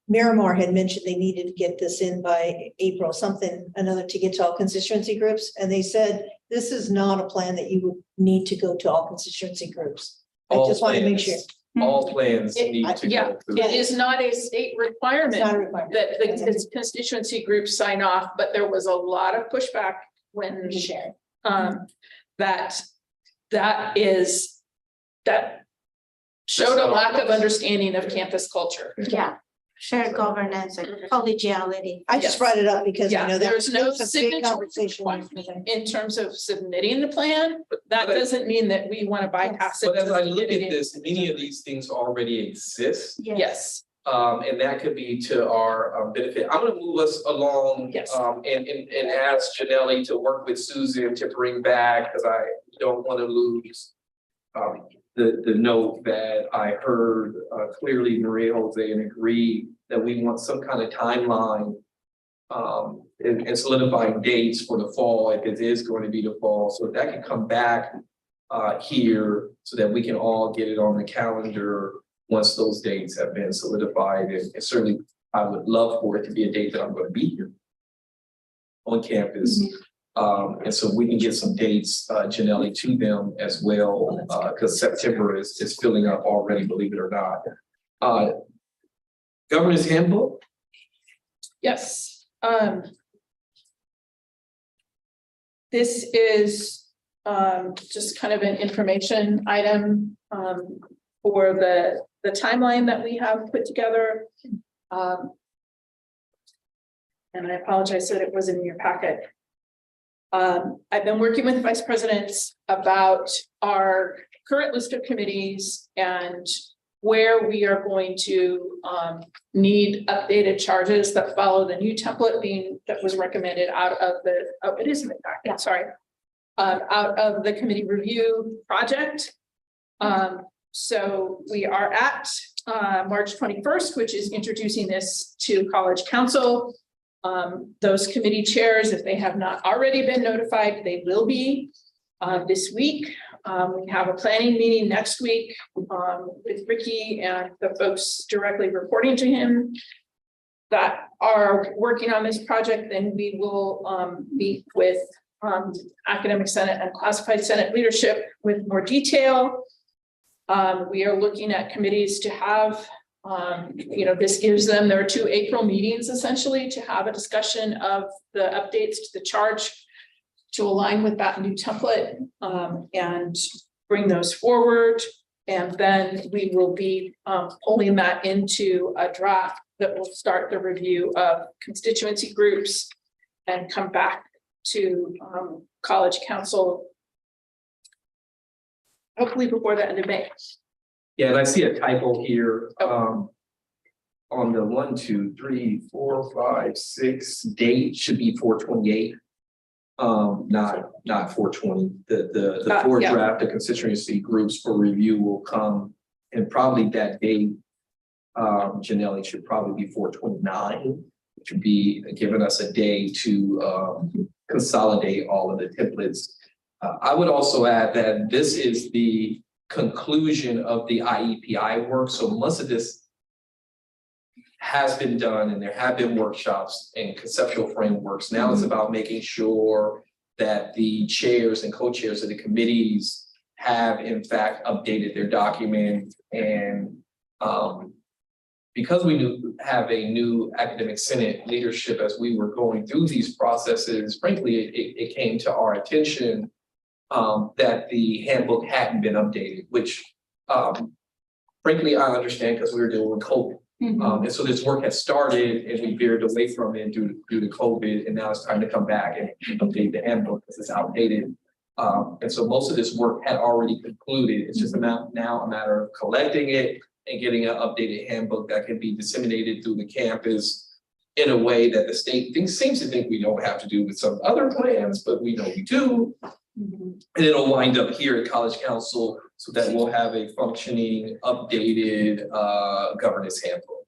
Miramar had mentioned they needed to get this in by April, another to get to all constituency groups. And they said, this is not a plan that you would need to go to all constituency groups. I just want to make sure. All plans need to Yeah, go through. it is not a state requirement It's not a requirement. that the constituency groups sign off, but there was a lot of pushback when Share. that showed a lack of understanding of campus culture. Yeah, shared governance and collegiality. I just brought it up because I Yeah, know there's no a big signature conversation. in terms of submitting the plan, but that doesn't mean that we want to bypass it. But as I just look get it at in. this, many of these things already exist. Yes, And that could be to our benefit. I'm gonna move us along. Yes. And ask Janelle to work with Susan to bring back, because I don't want to lose the note that I heard clearly Maria Jose and agree that we want some kind of timeline and solidifying dates for the fall, if it is going to be the fall. So that can come back here so that we can all get it on the calendar once those dates have been solidified. And certainly I would love for it to be a date that I'm going to be here on campus. And so we can get some dates, Janelle, to them as well, because September is filling up already, believe it or not. Governance handbook. yes. This is just kind of an information item for the timeline that we have put together. And I apologize that it wasn't in your packet. I've been working with vice presidents about our current list of committees and where we are going to need updated charges that follow the new template that was recommended out of it is in the packet, sorry. Out of the committee review project. So we are at March 21st, which is introducing this to College Council. Those committee chairs, if they have not already been notified, they will be this week. We have a planning meeting next week with Ricky and the folks directly reporting to him that are working on this project. Then we will meet with Academic Senate and Classified Senate leadership with more detail. We are looking at committees to have this gives them, there are 2 April meetings essentially to have a discussion of the updates to the charge to align with that new template and bring those forward. And then we will be pulling that into a draft that will start the review of constituency groups and come back to College Council hopefully before the end of May. Yeah, and I see a typo here, on the 1, 2, 3, 4, 5, 6 date should be 4/28. Not 4/20. The 4 yeah. draft of constituency groups for review will come, and probably that date, Janelle, should probably be 4/29, which would be giving us a day to consolidate all of the templates. I would also add that this is the conclusion of the IEPI work. So most of this has been done and there have been workshops and conceptual frameworks. Now it's about making sure that the chairs and co-chairs of the committees have in fact updated their document. And because we have a new academic senate leadership as we were going through these processes, frankly, it came to our attention that the handbook hadn't been updated, which, frankly, I understand because we were dealing with COVID. And so this work has started and we veered away from it due to COVID, and now it's time to come back and update the handbook because it's outdated. And so most of this work had already concluded. It's just now a matter of collecting it and getting an updated handbook that can be disseminated through the campus in a way that the state seems to think we don't have to do with some other plans, but we know we do. And it'll wind up here at College Council so that we'll have a functioning, updated governance handbook.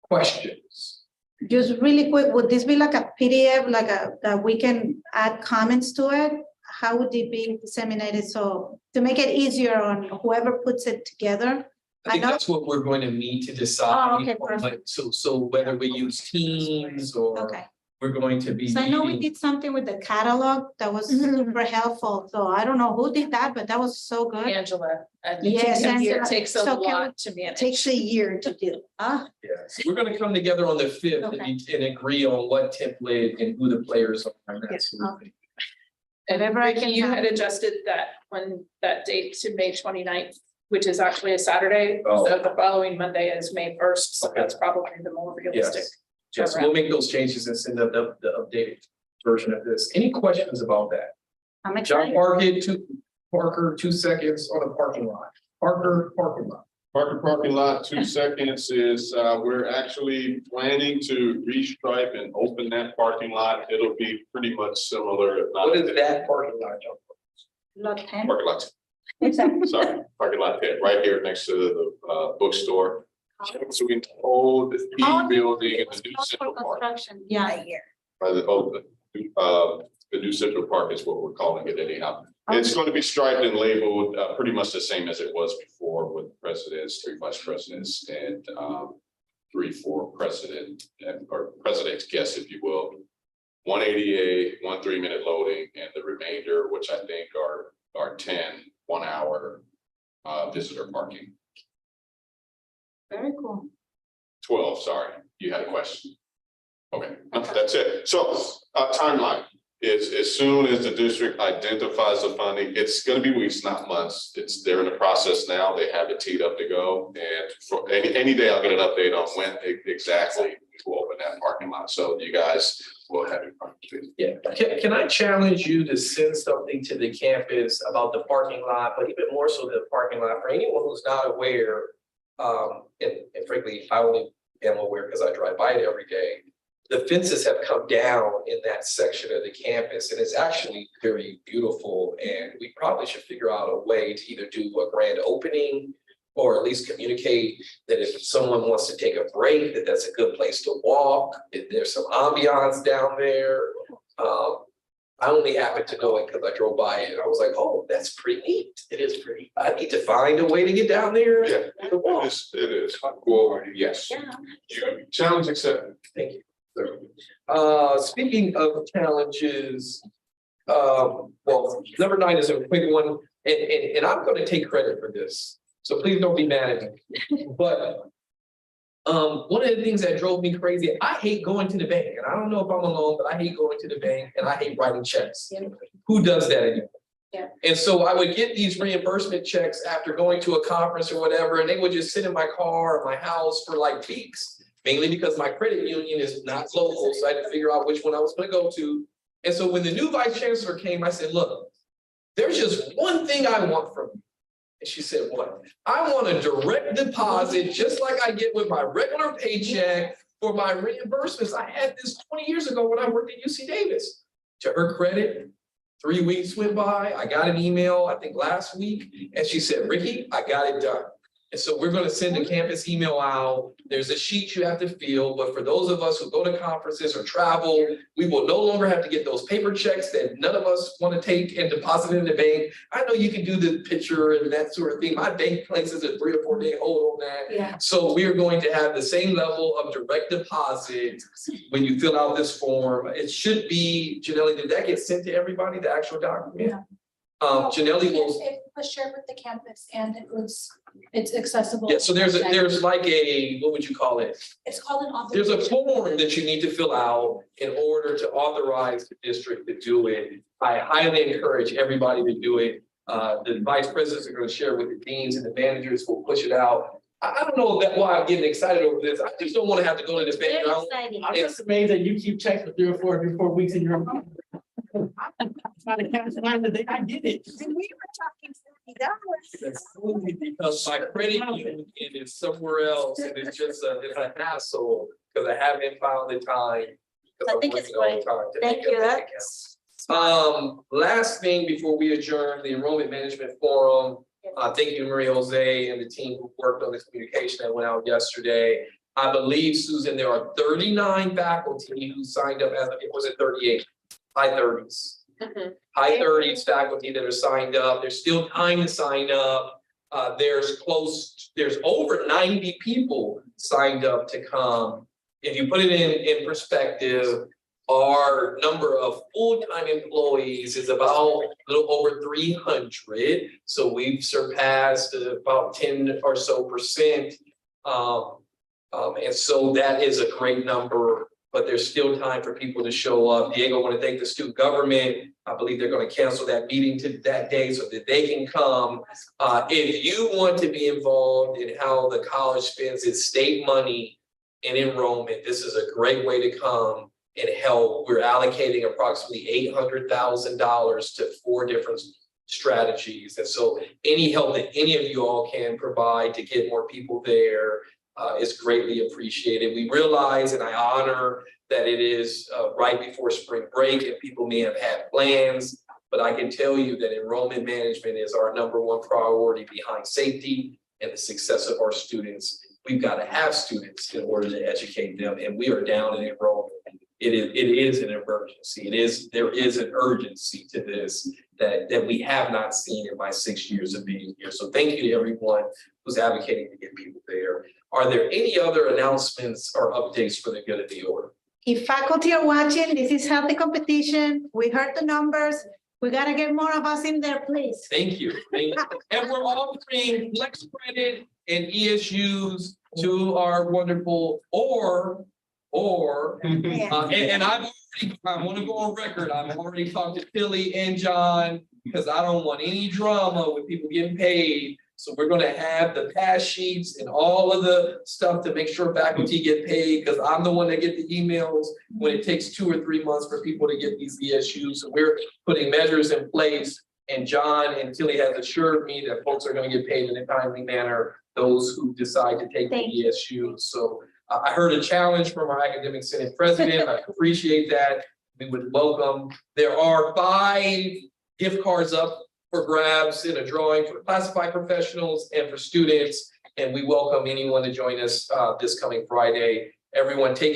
Questions? Just really quick, would this be like a PDF, like that we can add comments to it? How would it be disseminated? So to make it easier on whoever puts it together? I think that's what we're going to need to decide. Oh, okay, perfect. Like, so whether we use Teams or Okay. we're going to be. So I know we meeting- did something with the catalog that was super helpful. So I don't know who did that, but that was so good. Angela. And Yes, it takes a so can lot to manage. Takes a year to do. Ah, Yes, we're gonna come together on the 5th and agree on what template and who the players are. And that sort of thing. And Whatever I Ricky, can you had have. adjusted that date to May 29th, which is actually a Saturday. Oh. So the following Monday is May 1st. So Okay. that's probably the more realistic. Yes, we'll make those changes and send up the updated version of this. Any questions about that? I'm John excited. Parker, 2 seconds on the parking lot. Parker, parking lot. Parker parking lot, 2 seconds is, we're actually planning to restripe and open that parking lot. It'll be pretty much similar, if not. What is that parking lot, John? Lot 10. Parking lot, Exactly. sorry, parking lot 10, right here next to the bookstore. So we old P building and the new Central Park. Construction, yeah. The new Central Park is what we're calling it anyhow. It's going to be striped and labeled pretty much the same as it was before with presidents, 3 vice presidents and 3 for president or president's guests, if you will. 1 ADA, 1 3-minute loading, and the remainder, which I think are 10 1-hour visitor parking. Very cool. 12, sorry, you had a question. Okay, no, that's it. So timeline is as soon as the district identifies the funding, it's gonna be weeks, not months. They're in the process now. They have it teed up to go. And for any day I'll get an update on when exactly we'll open that parking lot. So you guys will have it. Yeah, can I challenge you to send something to the campus about the parking lot, but even more so the parking lot for anyone who's not aware? And frankly, I only am aware because I drive by it every day. The fences have come down in that section of the campus and it's actually very beautiful. And we probably should figure out a way to either do a grand opening or at least communicate that if someone wants to take a break, that's a good place to walk. If there's some ambiance down there. I only happened to know it because I drove by it. I was like, oh, that's pretty neat. It is pretty. I need to find a way to get down there. Yeah, it is. Well, yes. You challenge accepted. Thank you. Speaking of challenges, well, number 9 is a quick one, and I'm gonna take credit for this. So please don't be mad at me. But one of the things that drove me crazy, I hate going to the bank, and I don't know if I'm alone, but I hate going to the bank and I hate writing checks. Who does that anymore? Yeah. And so I would get these reimbursement checks after going to a conference or whatever, and they would just sit in my car or my house for like weeks, mainly because my credit union is not local, so I had to figure out which one I was gonna go to. And so when the new vice chancellor came, I said, look, there's just one thing I want from you. And she said, what? I want a direct deposit, just like I get with my regular paycheck for my reimbursements. I had this 20 years ago when I worked at UC Davis. To her credit, 3 weeks went by. I got an email, I think last week, and she said, Ricky, I got it done. And so we're gonna send a campus email out. There's a sheet you have to fill, but for those of us who go to conferences or travel, we will no longer have to get those paper checks that none of us want to take and deposit in the bank. I know you can do the picture and that sort of thing. My bank places a 3 or 4 day hold on that. Yeah. So we are going to have the same level of direct deposit when you fill out this form. It should be, Janelle, did that get sent to everybody, the actual document? Janelli will. It was shared with the campus and it's accessible. Yeah, so there's like a, what would you call it? It's called an There's a authorization. form that you need to fill out in order to authorize the district to do it. I highly encourage everybody to do it. The vice presidents are gonna share with the deans and the managers will push it out. I don't know if that's why I'm getting excited over this. I just don't wanna have to go to the Very bank. exciting. I'm just amazed that you keep checks for 3 or 4 weeks in your. Trying to catch the line today, I get it. And we were talking $40. Because my credit union is somewhere else and it's just it's a hassle because I haven't found the time. 'cause I I'm think it's working all the great. time to Thank make you, everything count. that's. Last thing before we adjourn, the enrollment management forum. Thank you, Maria Jose and the team who worked on this communication that went out yesterday. I believe, Susan, there are 39 faculty who signed up was it 38? High 30s. High 30s faculty that are signed up. There's still time to sign up. There's over 90 people signed up to come. If you put it in perspective, our number of full-time employees is about a little over 300. So we've surpassed about 10 or so percent. And so that is a great number, but there's still time for people to show up. Diego, I want to thank the student government. I believe they're going to cancel that meeting to that day so that they can come. If you want to be involved in how the college spends its state money in enrollment, this is a great way to come and help. We're allocating approximately $800,000 to 4 different strategies. And so any help that any of you all can provide to get more people there is greatly appreciated. We realize and I honor that it is right before spring break and people may have had plans, but I can tell you that enrollment management is our #1 priority behind safety and the success of our students. We've got to have students in order to educate them, and we are down in enrollment. It is an emergency. There is an urgency to this that we have not seen in my 6 years of being here. So thank you to everyone who's advocating to get people there. Are there any other announcements or updates for the good of the order? If faculty are watching, this is healthy competition. We heard the numbers. We gotta get more of us in there, please. Thank you. And we're offering flex credit and ESUs to our wonderful and I want to go on record. I've already talked to Philly and John because I don't want any drama with people getting paid. So we're going to have the pass sheets and all of the stuff to make sure faculty get paid because I'm the one that get the emails when it takes 2 or 3 months for people to get these ESUs. So we're putting measures in place. And John and Tilly has assured me that folks are going to get paid in a timely manner, those who decide to take the ESUs. So I heard a challenge from our academic senate president. I appreciate that. We would welcome. There are 5 gift cards up for grabs in a drawing for classified professionals and for students. And we welcome anyone to join us this coming Friday. Everyone take